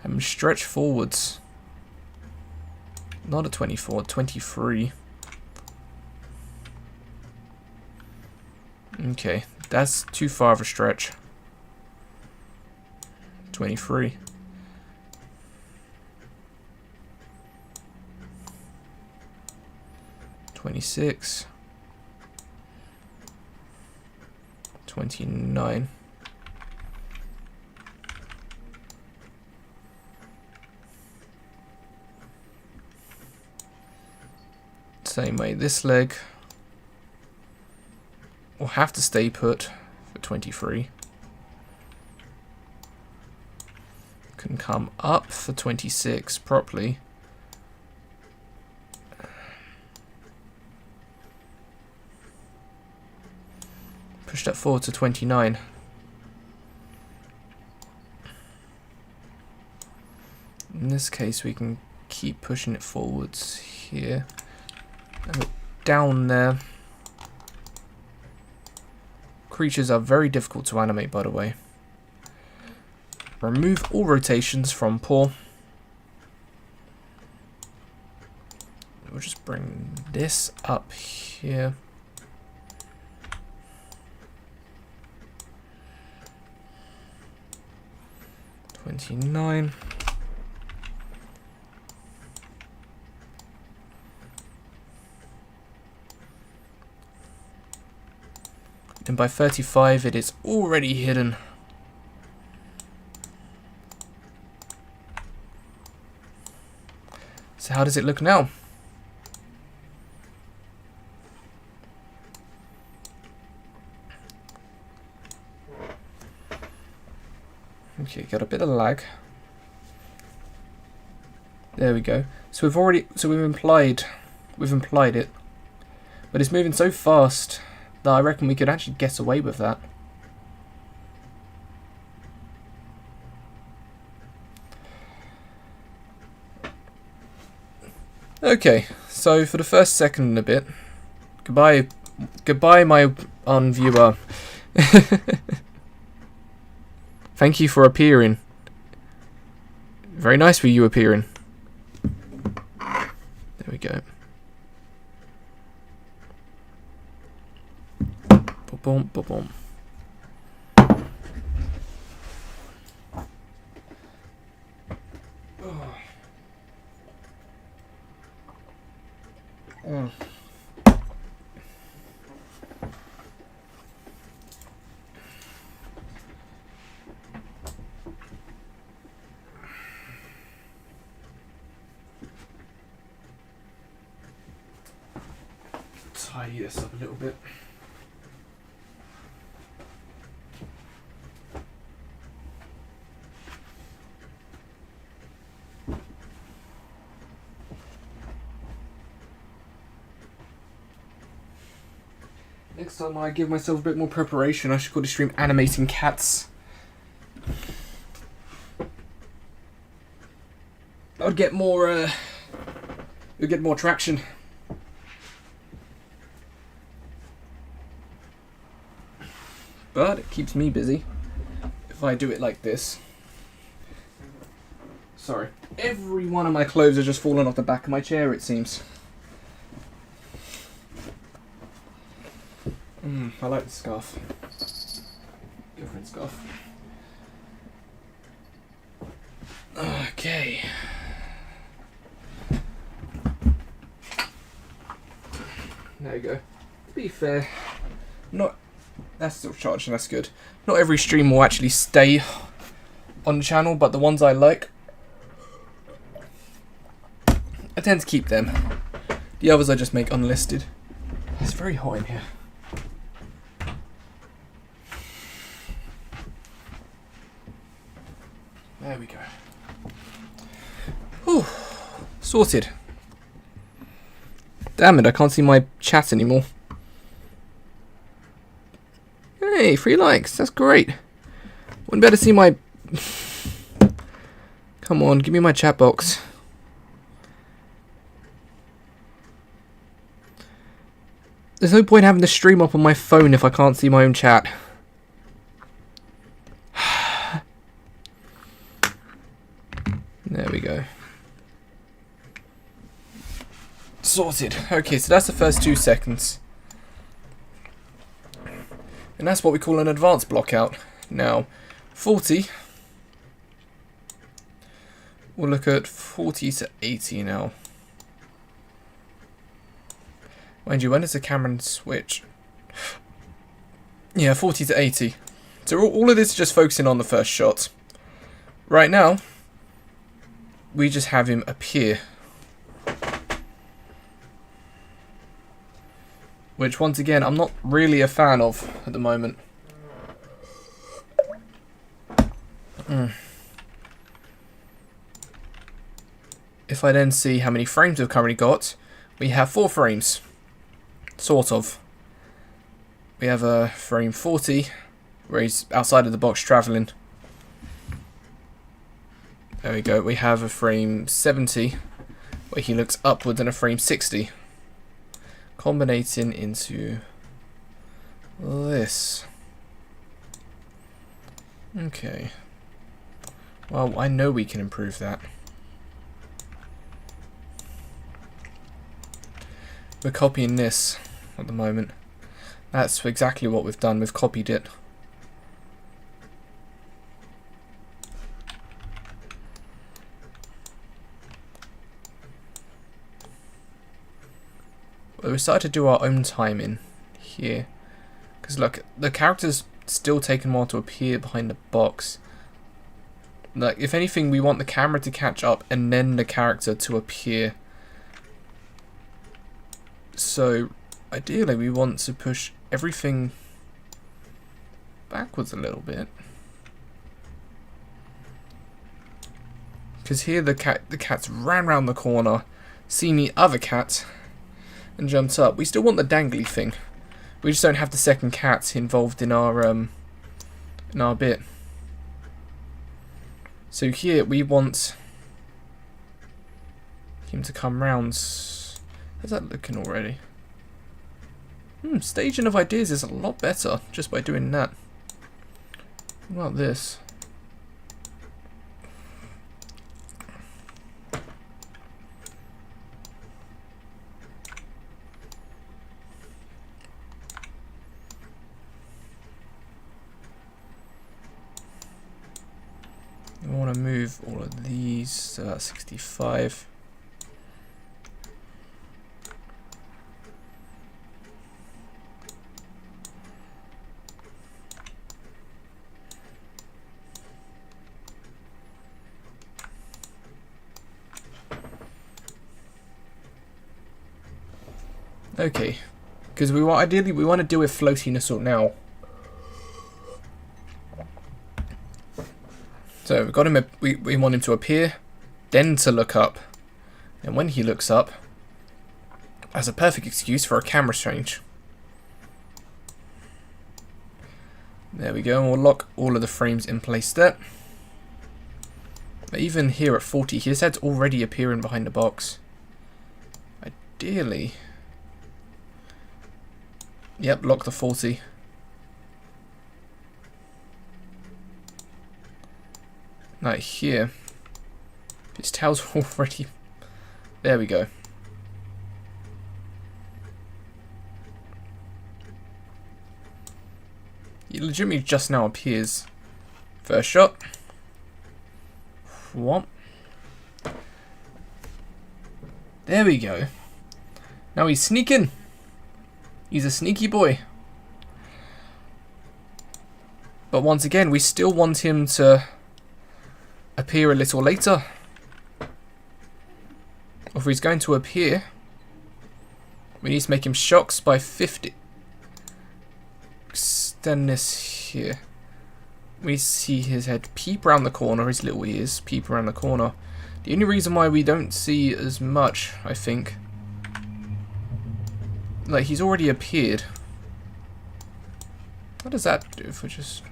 And stretch forwards. Not a 24, 23. Okay, that's too far of a stretch. 23. 26. 29. Same way, this leg will have to stay put for 23. Can come up for 26 properly. Push that forward to 29. In this case, we can keep pushing it forwards here. And down there. Creatures are very difficult to animate, by the way. Remove all rotations from paw. We'll just bring this up here. $29. And by 35 it is already hidden. So how does it look now? Okay, got a bit of lag. There we go. So we've implied it. But it's moving so fast that I reckon we could actually get away with that. Okay, so for the first second and a bit, goodbye my viewer. Thank you for appearing. Very nice for you appearing. There we go. Boom, boom, boom. Oh. Tidy this up a little bit. Next time I give myself a bit more preparation, I should call the stream Animating Cats. That would get more, it would get more traction. But it keeps me busy if I do it like this. Sorry. Every one of my clothes are just falling off the back of my chair, it seems. I like the scarf. Different scarf. Okay. There you go. To be fair, that's still charged and that's good. Not every stream will actually stay on the channel, but the ones I like, I tend to keep them. The others I just make unlisted. It's very hot in here. There we go. Whew. Sorted. Damn it, I can't see my chat anymore. Hey, 3 likes. That's great. Wouldn't better see my... Come on, give me my chat box. There's no point having the stream up on my phone if I can't see my own chat. There we go. Sorted. Okay, so that's the first 2 seconds. And that's what we call an advanced block out. Now, 40. We'll look at 40 to 80 now. Mind you, when does the camera switch? Yeah, 40 to 80. So all of this is just focusing on the first shot. Right now, we just have him appear. Which, once again, I'm not really a fan of at the moment. If I then see how many frames we've currently got, we have 4 frames. Sort of. We have a frame 40, where he's outside of the box travelling. There we go. We have a frame 70, where he looks upwards in a frame 60. Combinating into this. Okay. Well, I know we can improve that. We're copying this at the moment. That's exactly what we've done. We've copied it. We started to do our own timing here. Because look, the character's still taking a while to appear behind the box. Like, if anything, we want the camera to catch up and then the character to appear. So, ideally, we want to push everything backwards a little bit. Because here the cat's ran round the corner, seen the other cat, and jumped up. We still want the dangly thing. We just don't have the second cat involved in our bit. So here we want him to come round. How's that looking already? Staging of ideas is a lot better just by doing that. What about this? I want to move all of these to about 65. Okay, because ideally we want to deal with floatiness now. So we've got him. We want him to appear, then to look up, and when he looks up, that's a perfect excuse for a camera change. There we go, and we'll lock all of the frames in place there. But even here at 40, his head's already appearing behind the box. Ideally, yep, lock the 40. Like here, his tail's already... There we go. He legitimately just now appears. First shot. What? There we go. Now he's sneaking. He's a sneaky boy. But once again, we still want him to appear a little later. Or if he's going to appear, we need to make him shocks by 50. Extend this here. We see his head peep around the corner, his little ears peep around the corner. The only reason why we don't see as much, I think, like he's already appeared. What does that do if we just...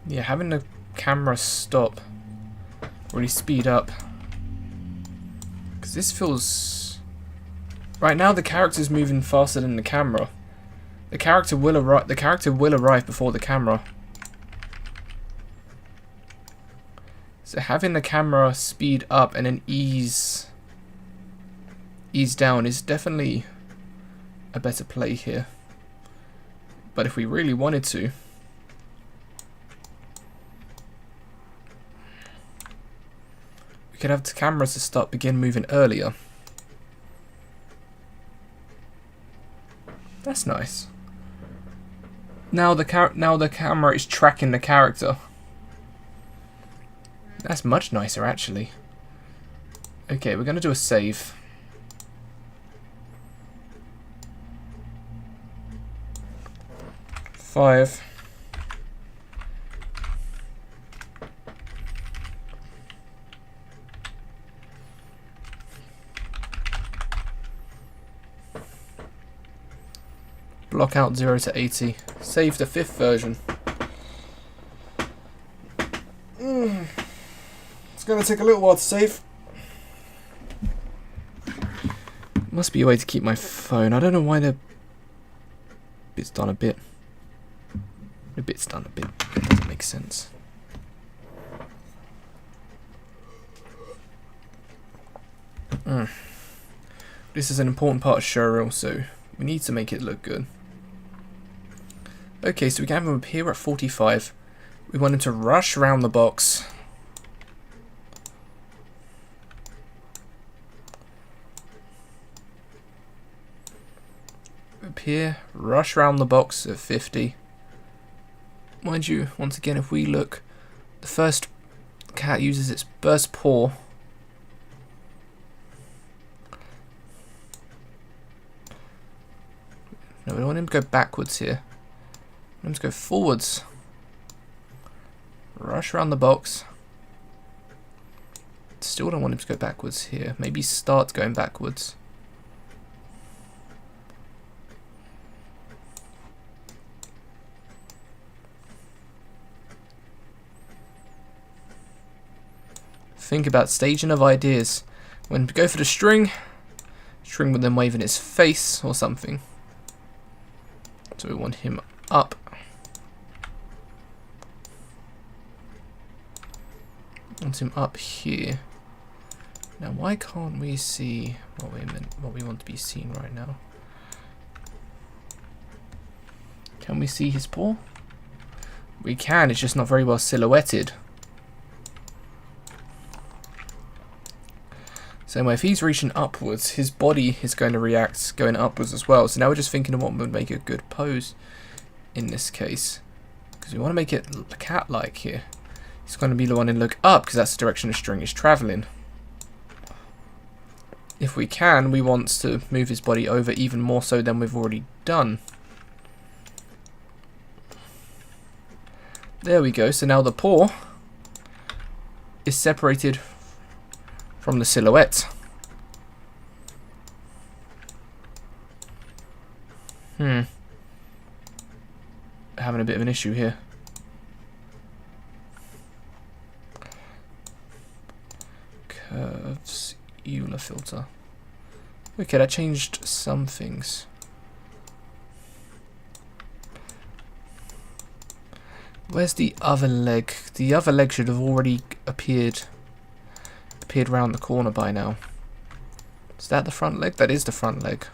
Yeah, having the camera stop, really speed up, because this feels... Right now the character's moving faster than the camera. The character will arrive. The character will arrive before the camera. So having the camera speed up and then ease down is definitely a better play here. But if we really wanted to, we could have the cameras to begin moving earlier. That's nice. Now the camera is tracking the character. That's much nicer, actually. Okay, we're gonna do a save. Five. Block out 0 to 80. Save the 5th version. It's going to take a little while to save. Must be a way to keep my phone. I don't know why the bit's done a bit. The bit's done a bit. It doesn't make sense. This is an important part of Showreel, so we need to make it look good. Okay, so we can have him up here at 45. We want him to rush around the box. Up here, rush around the box at 50. Mind you, once again, if we look, the first cat uses its burst paw. No, we want him to go backwards here. We want him to go forwards. Rush around the box. Still don't want him to go backwards here. Maybe start going backwards. Think about staging of ideas. When we go for the string with them waving his face or something. So we want him up. Want him up here. Now why can't we see what we want to be seen right now? Can we see his paw? We can, it's just not very well silhouetted. So if he's reaching upwards, his body is going to react going upwards as well. So now we're just thinking of what would make a good pose in this case. Because we want to make it cat-like here. He's going to be the one to look up because that's the direction the string is travelling. If we can, we want to move his body over even more so than we've already done. There we go. So now the paw is separated from the silhouette. Having a bit of an issue here. Curves, Euler filter. Okay, that changed some things. Where's the other leg? The other leg should have already appeared round the corner by now. Is that the front leg? That is the front leg.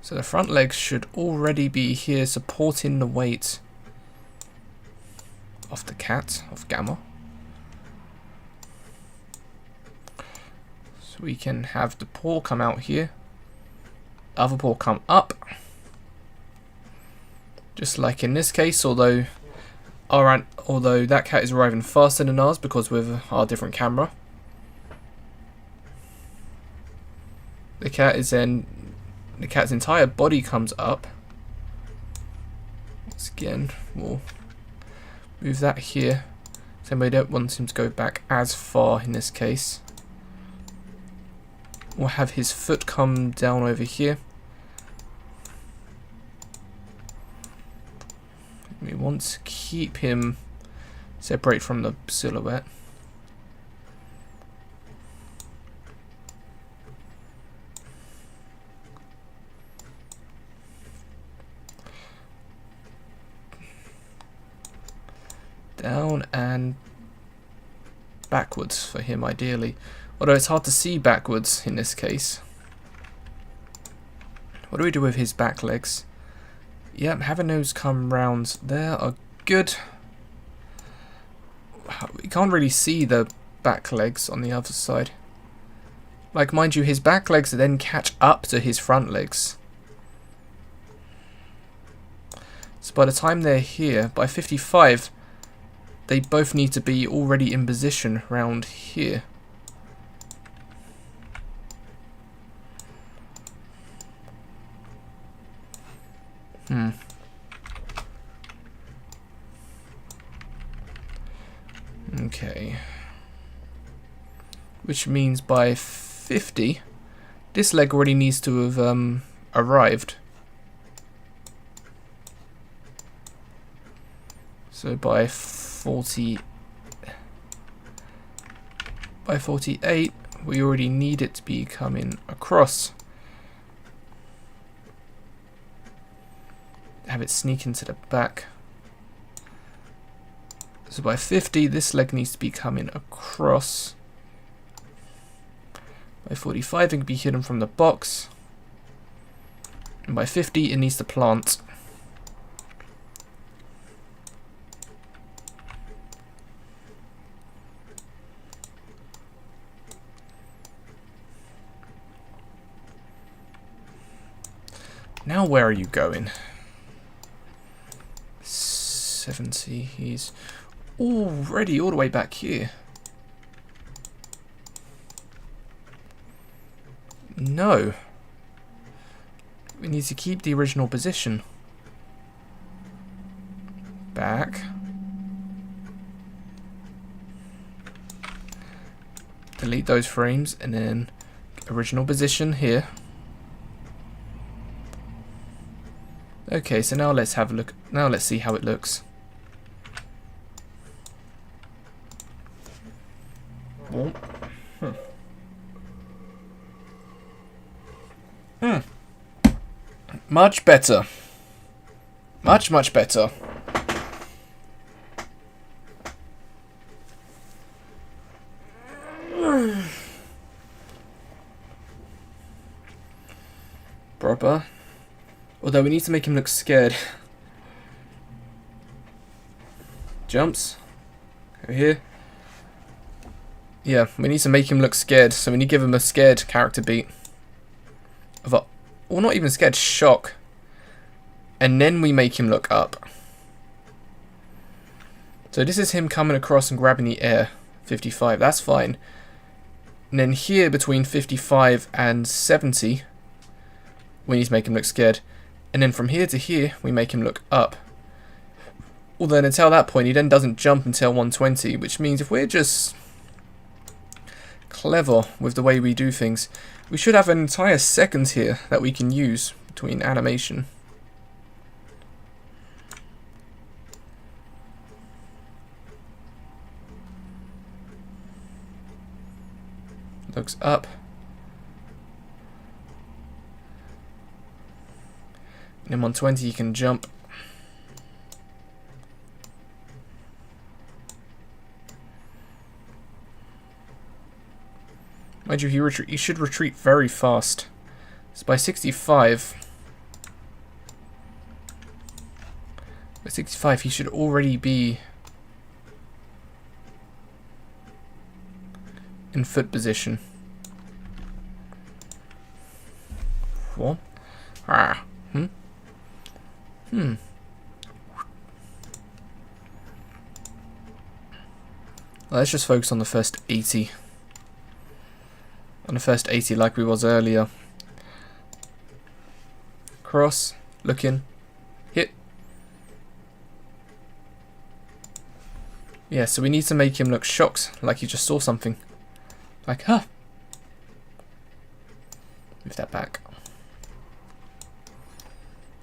So the front legs should already be here supporting the weight of the cat, of Gamma. So we can have the paw come out here, other paw come up. Just like in this case, although that cat is arriving faster than ours because with our different camera. The cat's entire body comes up. Once again, we'll move that here. So we don't want him to go back as far in this case. We'll have his foot come down over here. We want to keep him separate from the silhouette. Down and backwards for him ideally. Although it's hard to see backwards in this case. What do we do with his back legs? Yep, having those come round there are good. We can't really see the back legs on the other side. Like, mind you, his back legs then catch up to his front legs. So by the time they're here, by 55, they both need to be already in position round here. Okay. which means by 50, this leg already needs to have arrived. So by 48, we already need it to be coming across. Have it sneak into the back. So by 50, this leg needs to be coming across. By 45, it can be hidden from the box. And by 50, it needs to plant. Now where are you going? 70, he's already all the way back here. No. We need to keep the original position. Back. Delete those frames and then original position here. Okay, so now let's have a look. Now let's see how it looks. Much better. Much, much better. Proper. Although we need to make him look scared. Jumps. Over here. Yeah, we need to make him look scared. So we need to give him a scared character beat. Well, not even scared, shock. And then we make him look up. So this is him coming across and grabbing the air. 55, that's fine. And then here between 55 and 70, we need to make him look scared. And then from here to here, we make him look up. Although until that point, he then doesn't jump until 120, which means if we're just clever with the way we do things, we should have an entire second here that we can use between animation. Looks up. And then 120 you can jump. Mind you, he should retreat very fast. So by 65... By 65 he should already be in foot position. What? Ah. Let's just focus on the first 80. On the first 80 like we was earlier. Cross, looking, hit. Yeah, so we need to make him look shocked, like he just saw something. Like, huh. Move that back.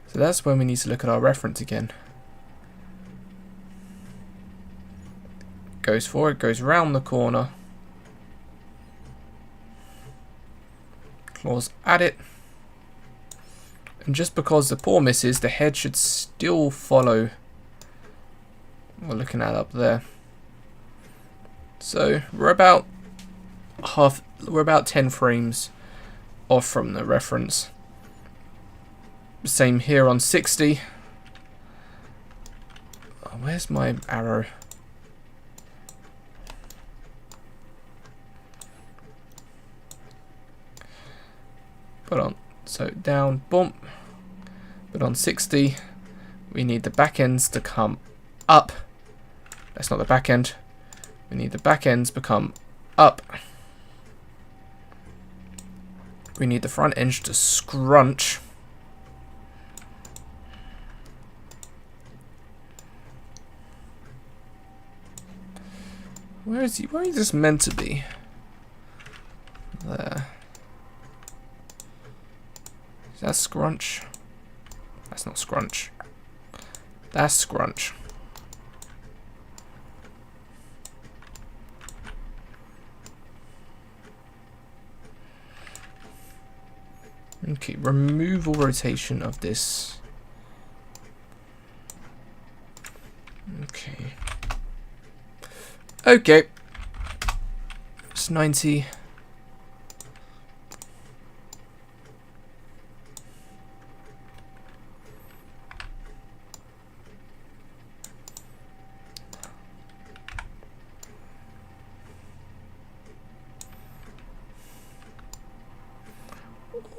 So that's when we need to look at our reference again. Goes forward, goes round the corner. Claws at it. And just because the paw misses, the head should still follow what we're looking at up there. So we're about 10 frames off from the reference. Same here on 60. Oh, where's my arrow? Put on, so down, bump. But on 60, we need the back ends to come up. That's not the back end. We need the back ends to come up. We need the front edge to scrunch. Where is he? Where is this meant to be? That's scrunch. That's not scrunch. That's scrunch. Okay, remove all rotation of this. Okay. Okay. It's 90.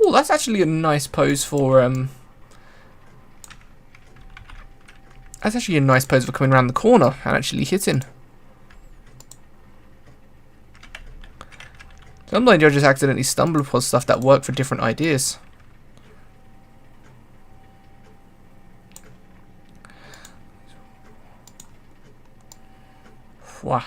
Oh, that's actually a nice pose for that's actually a nice pose for coming around the corner and actually hitting. Sometimes you'll just accidentally stumble upon stuff that work for different ideas. Wow.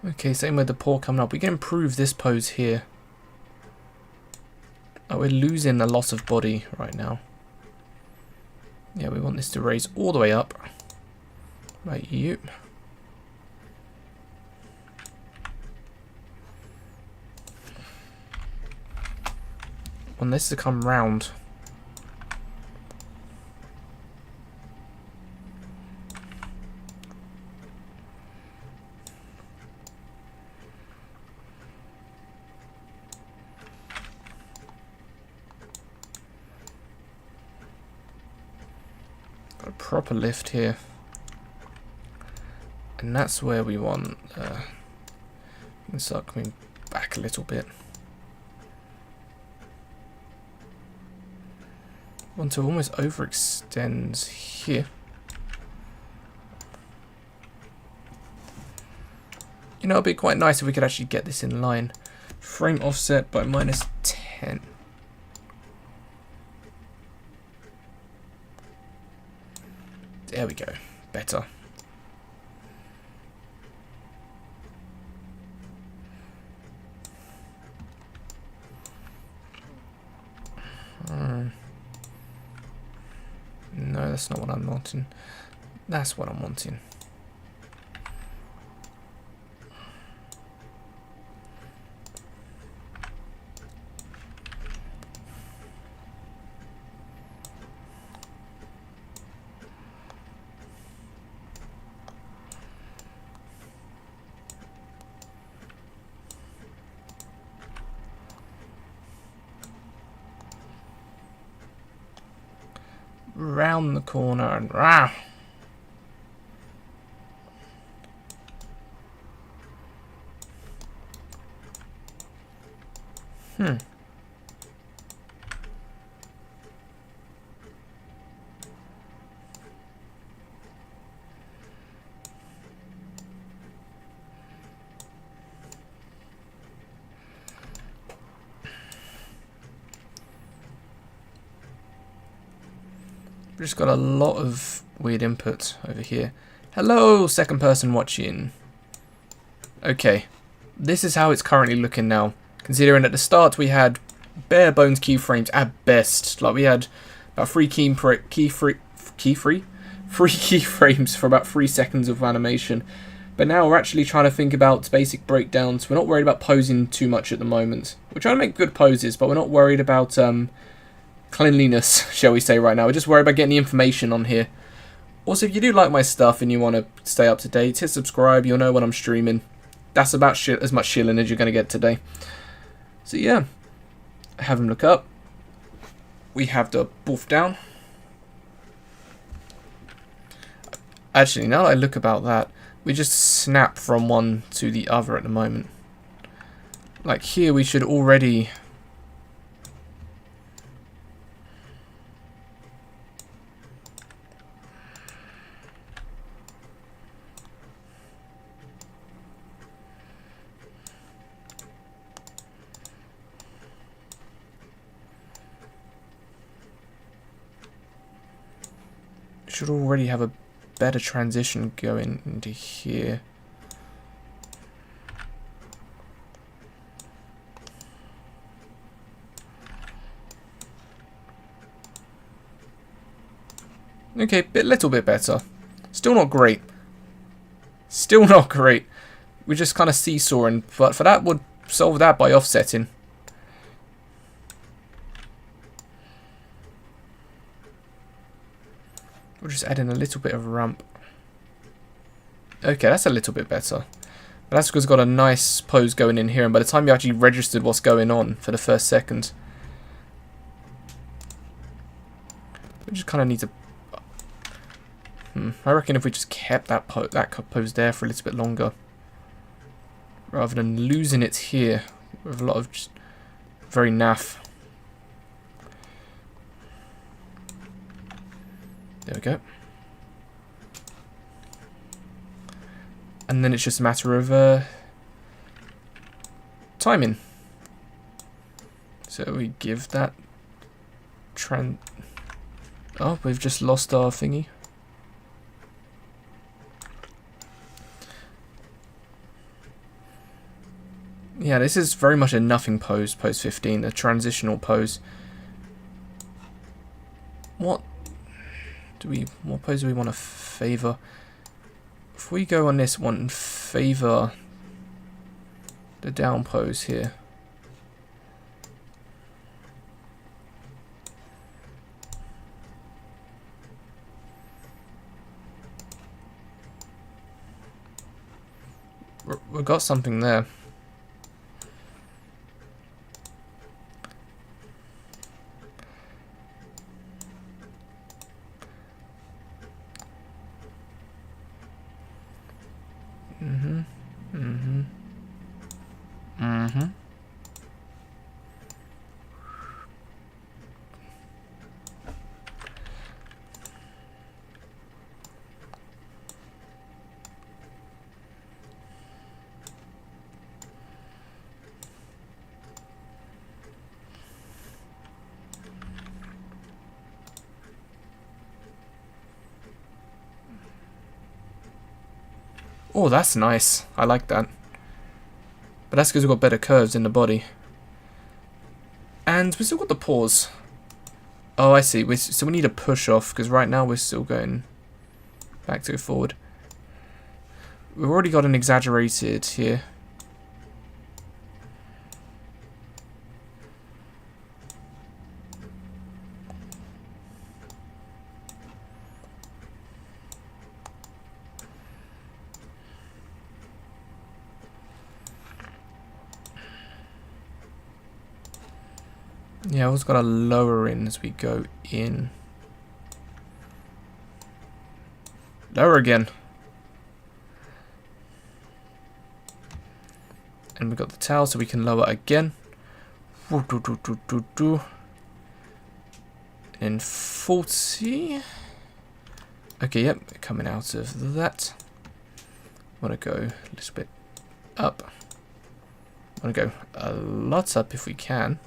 Okay, same with the paw coming up. We can improve this pose here. Oh, we're losing a lot of body right now. Yeah, we want this to raise all the way up. Right, you. Want this to come round. Got a proper lift here. And that's where we want we can start coming back a little bit. Want to almost overextend here. You know, it'd be quite nice if we could actually get this in line. Frame offset by -10. There we go. Better. No, that's not what I'm wanting. That's what I'm wanting. Round the corner and rah. We've just got a lot of weird input over here. Hello, second person watching. Okay, this is how it's currently looking now. Considering at the start we had bare bones keyframes at best. Like we had about three keyframes for about 3 seconds of animation. But now we're actually trying to think about basic breakdowns. We're not worried about posing too much at the moment. We're trying to make good poses, but we're not worried about cleanliness, shall we say, right now. We're just worried about getting the information on here. Also, if you do like my stuff and you want to stay up to date, hit subscribe. You'll know when I'm streaming. That's about as much shilling as you're going to get today. So yeah, have him look up. We have the boof down. Actually, now that I look about that, we just snap from one to the other at the moment. Like here, we should already... should already have a better transition going into here. Okay, little bit better. Still not great. Still not great. We're just kind of seesawing, but for that, we'll solve that by offsetting. We'll just add in a little bit of ramp. Okay, that's a little bit better. But that's because it's got a nice pose going in here, and by the time you actually registered what's going on for the first second, we just kind of need to... I reckon if we just kept that pose there for a little bit longer, rather than losing it here with a lot of just very naff. There we go. And then it's just a matter of timing. So we give that oh, we've just lost our thingy. Yeah, this is very much a nothing pose, pose 15, a transitional pose. What pose do we want to favour? If we go on this one and favour the down pose here. We've got something there. Oh, that's nice. I like that. But that's because we've got better curves in the body. And we've still got the pause. Oh, I see. So we need a push off, because right now we're still going back to forward. We've already got an exaggerated here. Yeah, I've also got to lower in as we go in. Lower again. And we've got the towel so we can lower again. And 40. Okay, yep, coming out of that. Want to go a little bit up. Want to go a lot up if we can.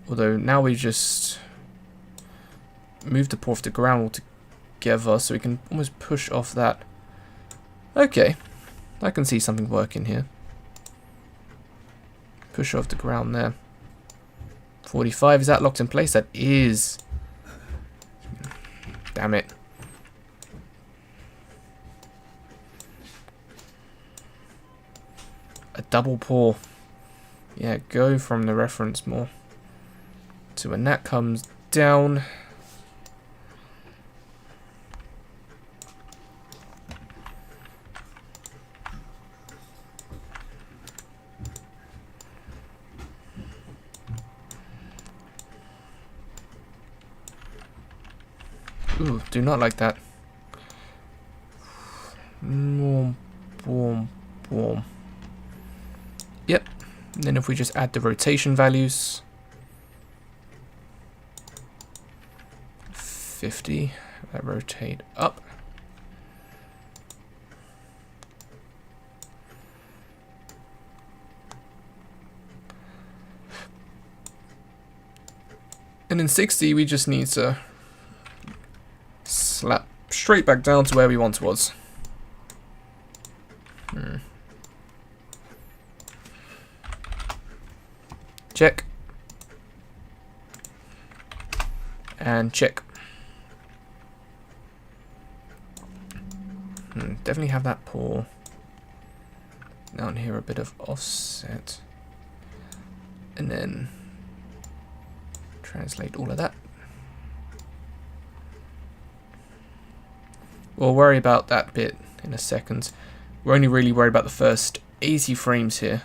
Although now we just move the paw off the ground altogether, so we can almost push off that. Okay, I can see something working here. Push off the ground there. 45, is that locked in place? That is. Damn it. A double paw. Yeah, go from the reference more. So when that comes down, ooh, do not like that. Boom, boom, boom. Yep. And then if we just add the rotation values. 50, that rotate up. And in 60, we just need to slap straight back down to where we once was. Check. And check. Definitely have that pour. Down here a bit of offset. And then translate all of that. We'll worry about that bit in a second. We're only really worried about the first 80 frames here.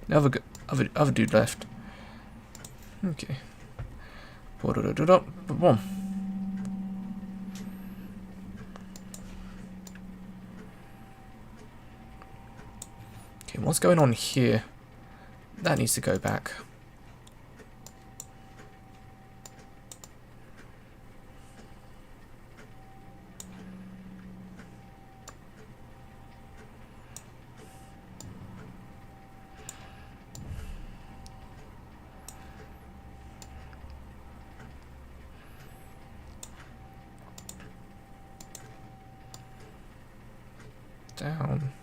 Other dude left. Okay. Boom. Okay, what's going on here? That needs to go back. Down.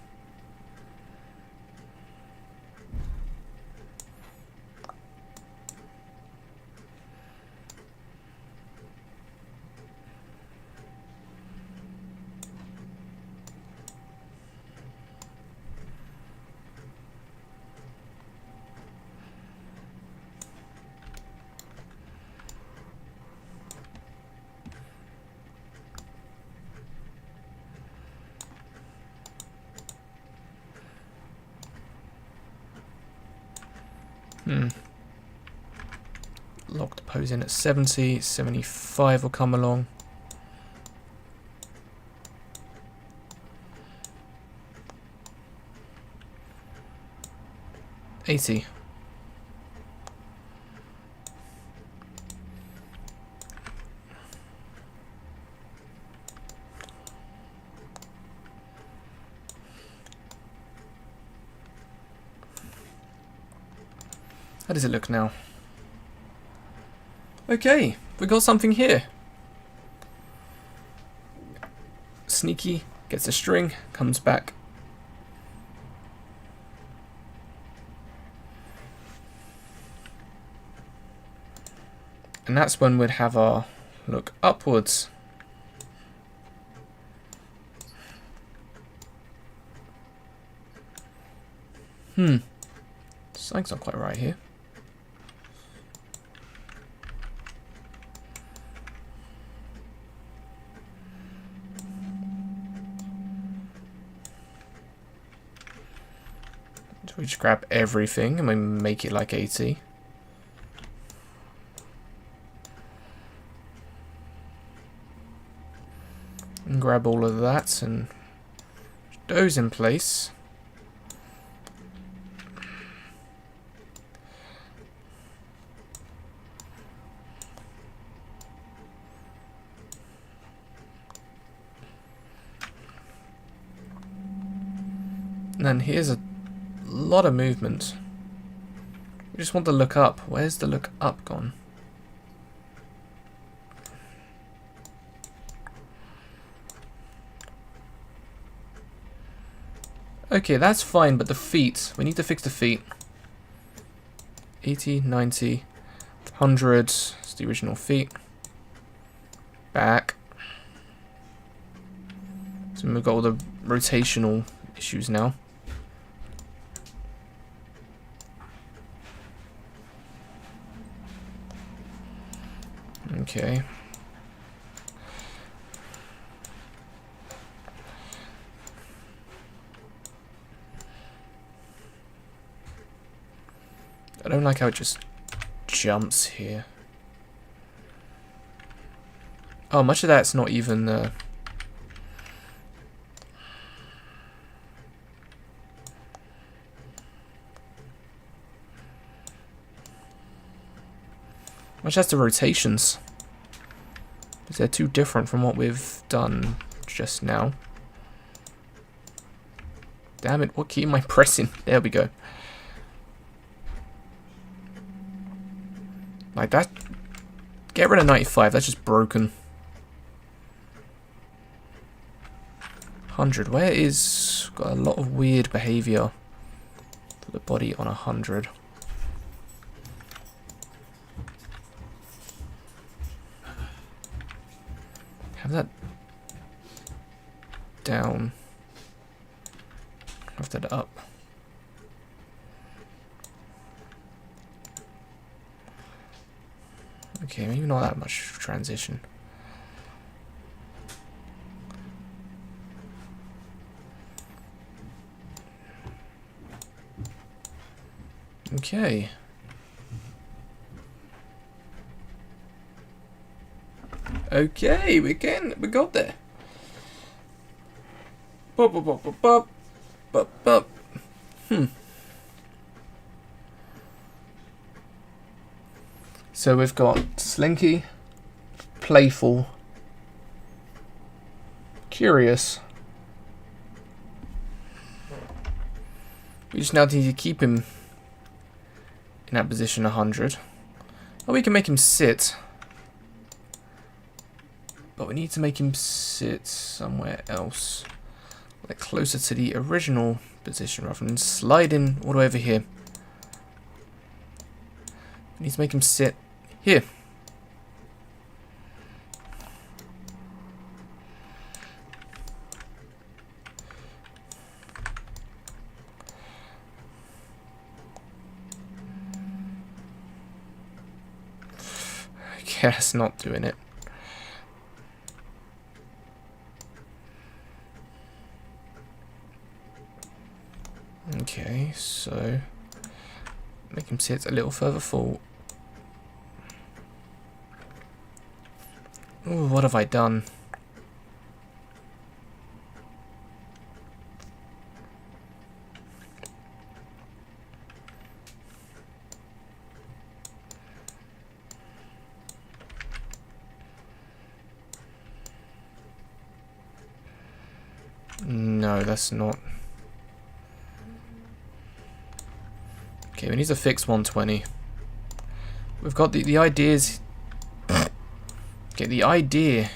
Lock the pose in at 70, 75 will come along. 80. How does it look now? Okay, we got something here. Sneaky, gets a string, comes back. And that's when we'd have our look upwards. Something's not quite right here. So we just grab everything and we make it like 80. And grab all of that and those in place. And then here's a lot of movement. We just want to look up. Where's the look up gone? Okay, that's fine, but the feet. We need to fix the feet. 80, 90, 100. It's the original feet. Back. So we've got all the rotational issues now. Okay. I don't like how it just jumps here. Oh, much of that's not even much that's the rotations. Because they're too different from what we've done just now. Damn it, what key am I pressing? There we go. Like that. Get rid of 95. That's just broken. 100. Where is... Got a lot of weird behaviour for the body on 100. Have that down. Have that up. Okay, maybe not that much transition. Okay. Okay, we got there. Bop, bop, bop, bop, bop, bop, bop. So we've got slinky, playful, curious. We just now need to keep him in that position 100. Or we can make him sit. But we need to make him sit somewhere else. Like closer to the original position rather than sliding all the way over here. We need to make him sit here. I guess not doing it. Okay, so make him sit a little further forward. Ooh, what have I done? No, that's not. Okay, we need to fix 120. We've got the ideas. Okay, the idea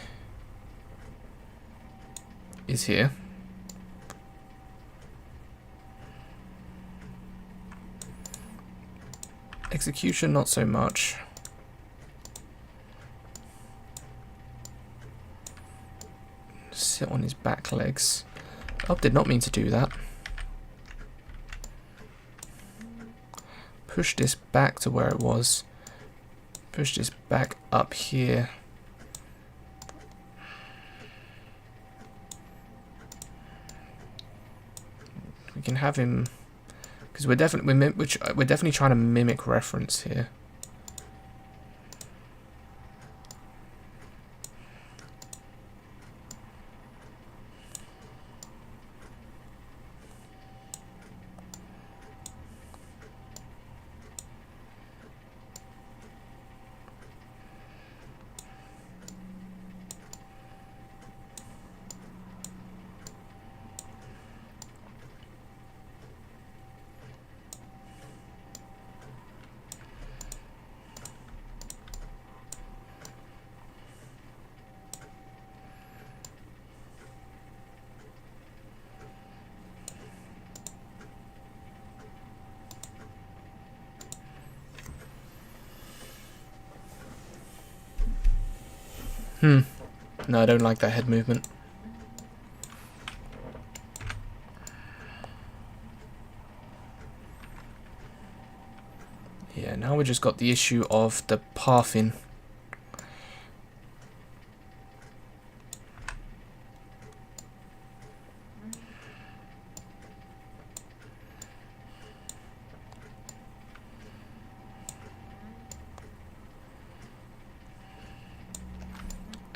is here. Execution, not so much. Sit on his back legs. Oh, did not mean to do that. Push this back to where it was. Push this back up here. We can have him, because we're definitely trying to mimic reference here. No, I don't like that head movement. Yeah, now we just got the issue of the pathing.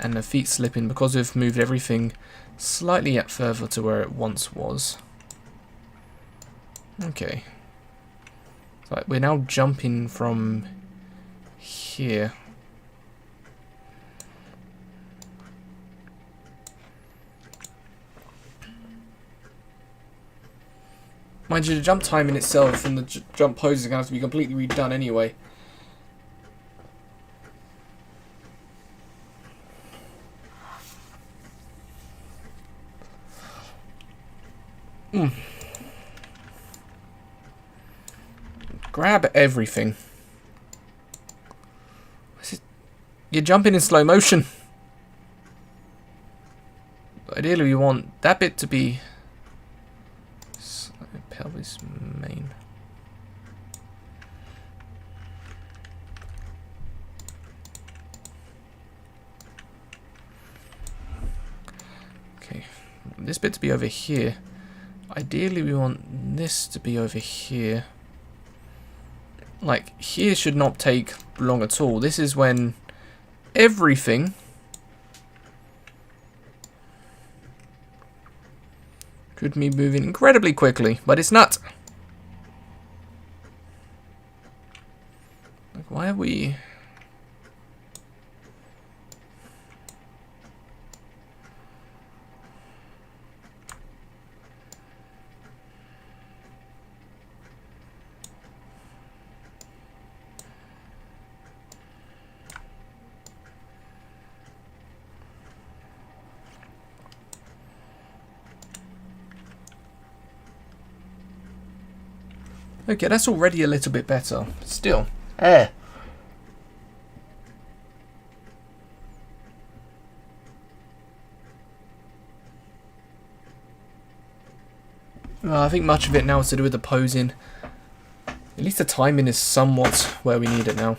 And the feet slipping because we've moved everything slightly yet further to where it once was. Okay. So we're now jumping from here. Mind you, the jump time in itself and the jump poses are going to have to be completely redone anyway. Grab everything. You're jumping in slow motion. Ideally, we want that bit to be pelvis main. Okay, this bit to be over here. Ideally, we want this to be over here. Like, here should not take long at all. This is when everything could be moving incredibly quickly, but it's not. Like, why are we... Okay, that's already a little bit better. Still. Well, I think much of it now is to do with the posing. At least the timing is somewhat where we need it now.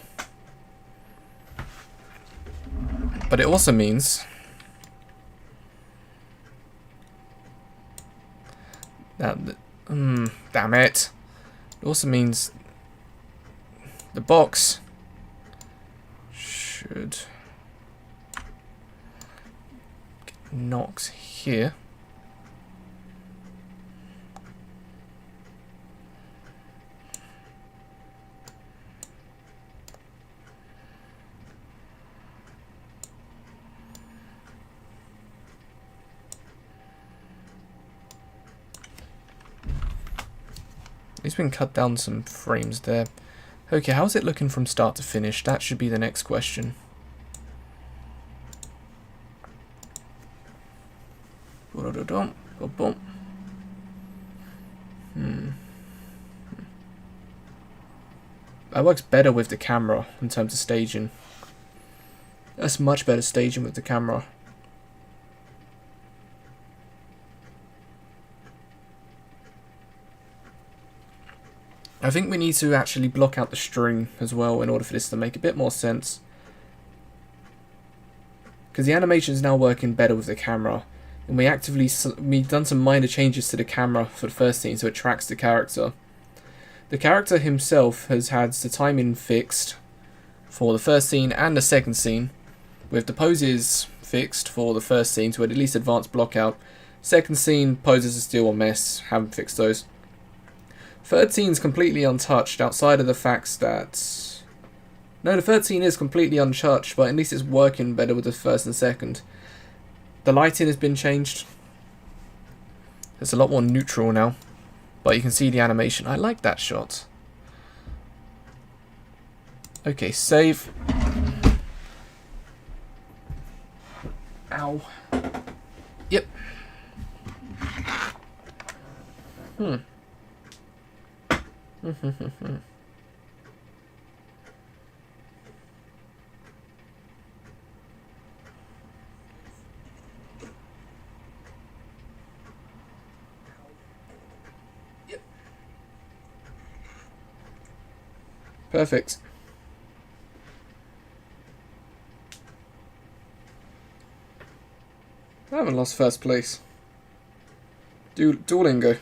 But it also means that... damn it. It also means the box should get knocked here. It's been cut down some frames there. Okay, how's it looking from start to finish? That should be the next question. That works better with the camera in terms of staging. That's much better staging with the camera. I think we need to actually block out the string as well in order for this to make a bit more sense. Because the animation is now working better with the camera. And we've done some minor changes to the camera for the first scene so it tracks the character. The character himself has had the timing fixed for the first scene and the second scene. With the poses fixed for the first scene to at least advance block out. Second scene, poses are still a mess, haven't fixed those. Third scene's completely untouched outside of the facts that... No, the third scene is completely untouched, but at least it's working better with the first and second. The lighting has been changed. It's a lot more neutral now. But you can see the animation. I like that shot. Okay, save. Ow. Yep. Yep. Perfect. I haven't lost first place. Duolingo.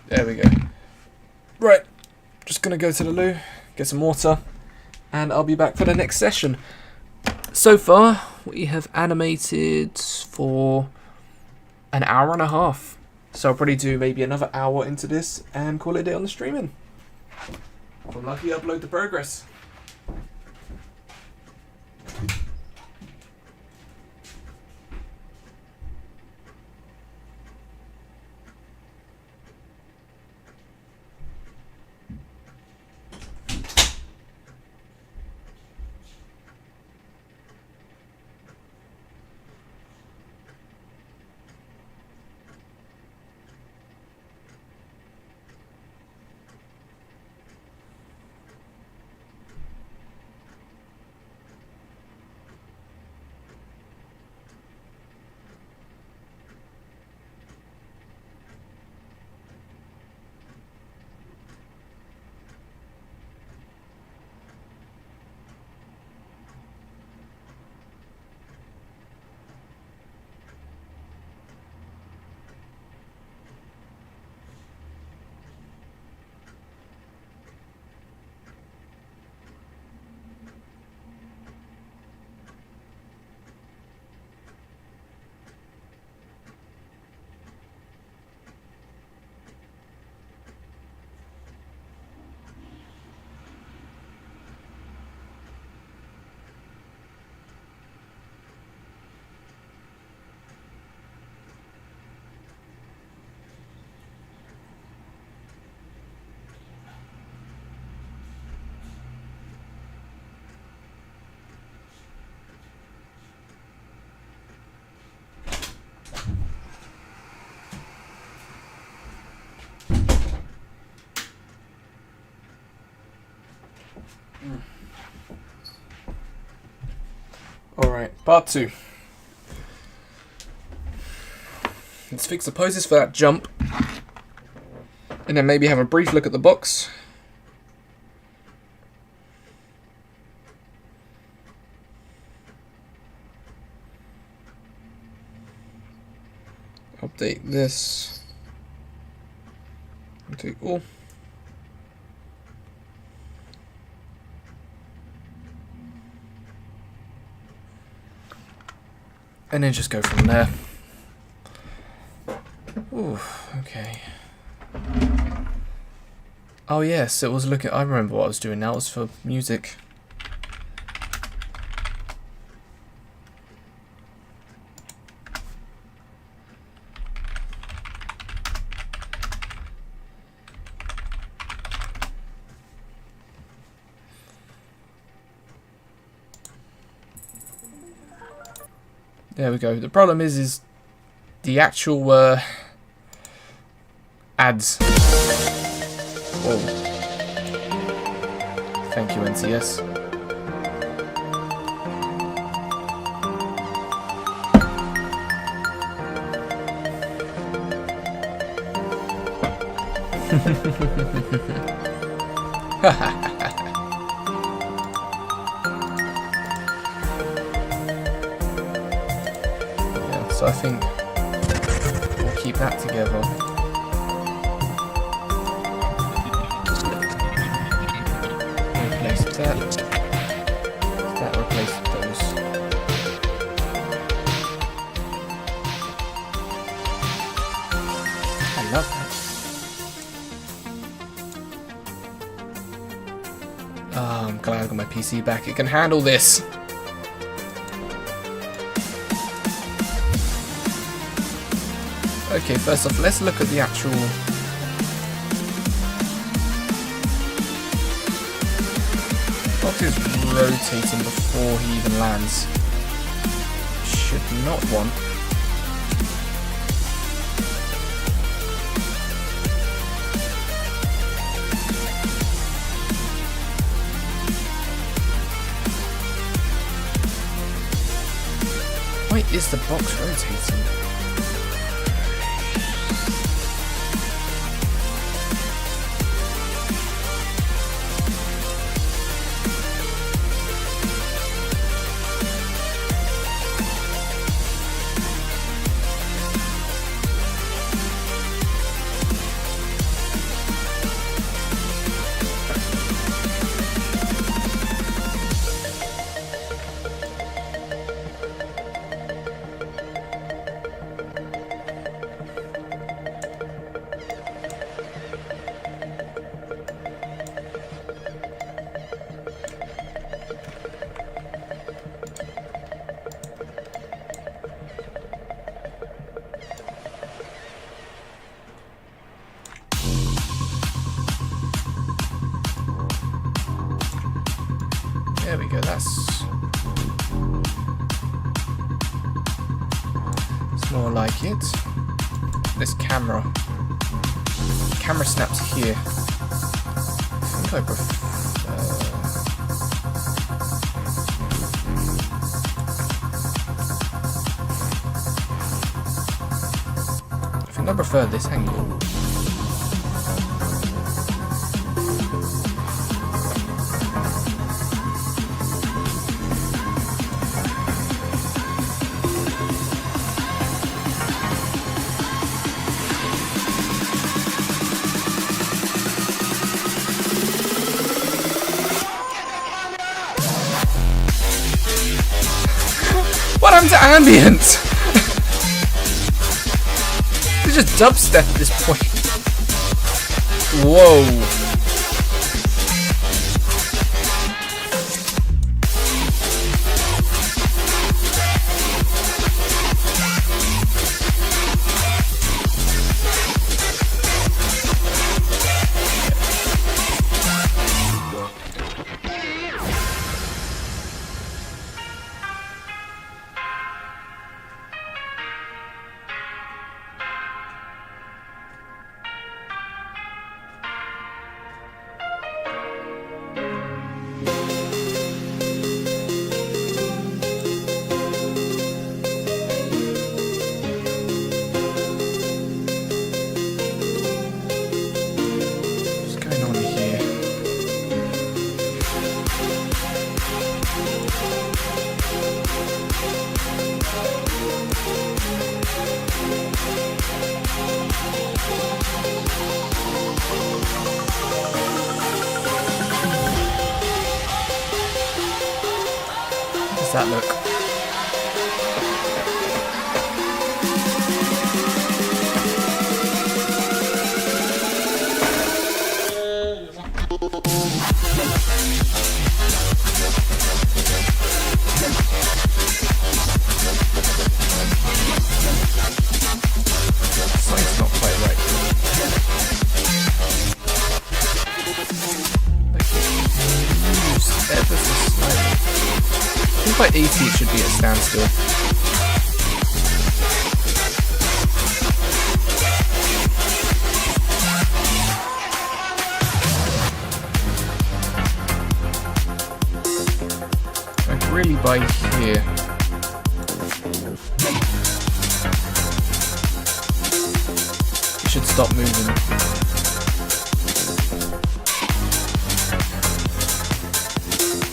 There we go. Right, just gonna go to the loo, get some water, and I'll be back for the next session. So far, we have animated for an hour and a half. So I'll probably do maybe another hour into this and call it a day on the streaming. If I'm lucky, upload the progress. Alright, part 2. Let's fix the poses for that jump. And then maybe have a brief look at the box. Update this. Update all. And then just go from there. Ooh, okay. Oh yes, it was looking. I remember what I was doing now. It was for music. There we go. The problem is the actual ads. Whoa. Thank you, NCS. Yeah, so I think we'll keep that together. Replace that. That replaced those. I love that. Oh, I'm glad I got my PC back. It can handle this. Okay, first off, let's look at the actual... Box is rotating before he even lands. Should not want. Why is the box rotating? There we go, it's more like it. This camera snaps here. I think I prefer... I think I prefer this angle. What happened to ambient? It's just dubstep at this point. Whoa. How does that look? Sign's not quite right. Moves ever so slightly. I think by 80 it should be at standstill. Like really by here. It should stop moving.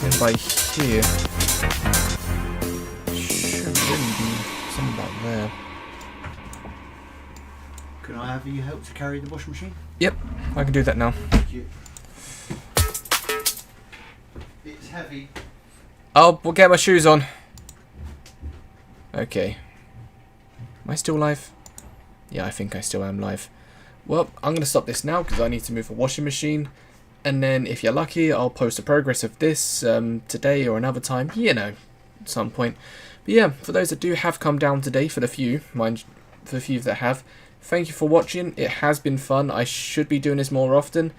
And by here should really be something about there. Can I have you help to carry the washing machine? Yep, I can do that now. Thank you. It's heavy. We'll get my shoes on. Okay. Am I still live? Yeah, I think I still am live. Well, I'm going to stop this now because I need to move a washing machine. And then, if you're lucky, I'll post a progress of this today or another time. You know, at some point. But yeah, for those that do have come down today, for the few that have, thank you for watching. It has been fun. I should be doing this more often.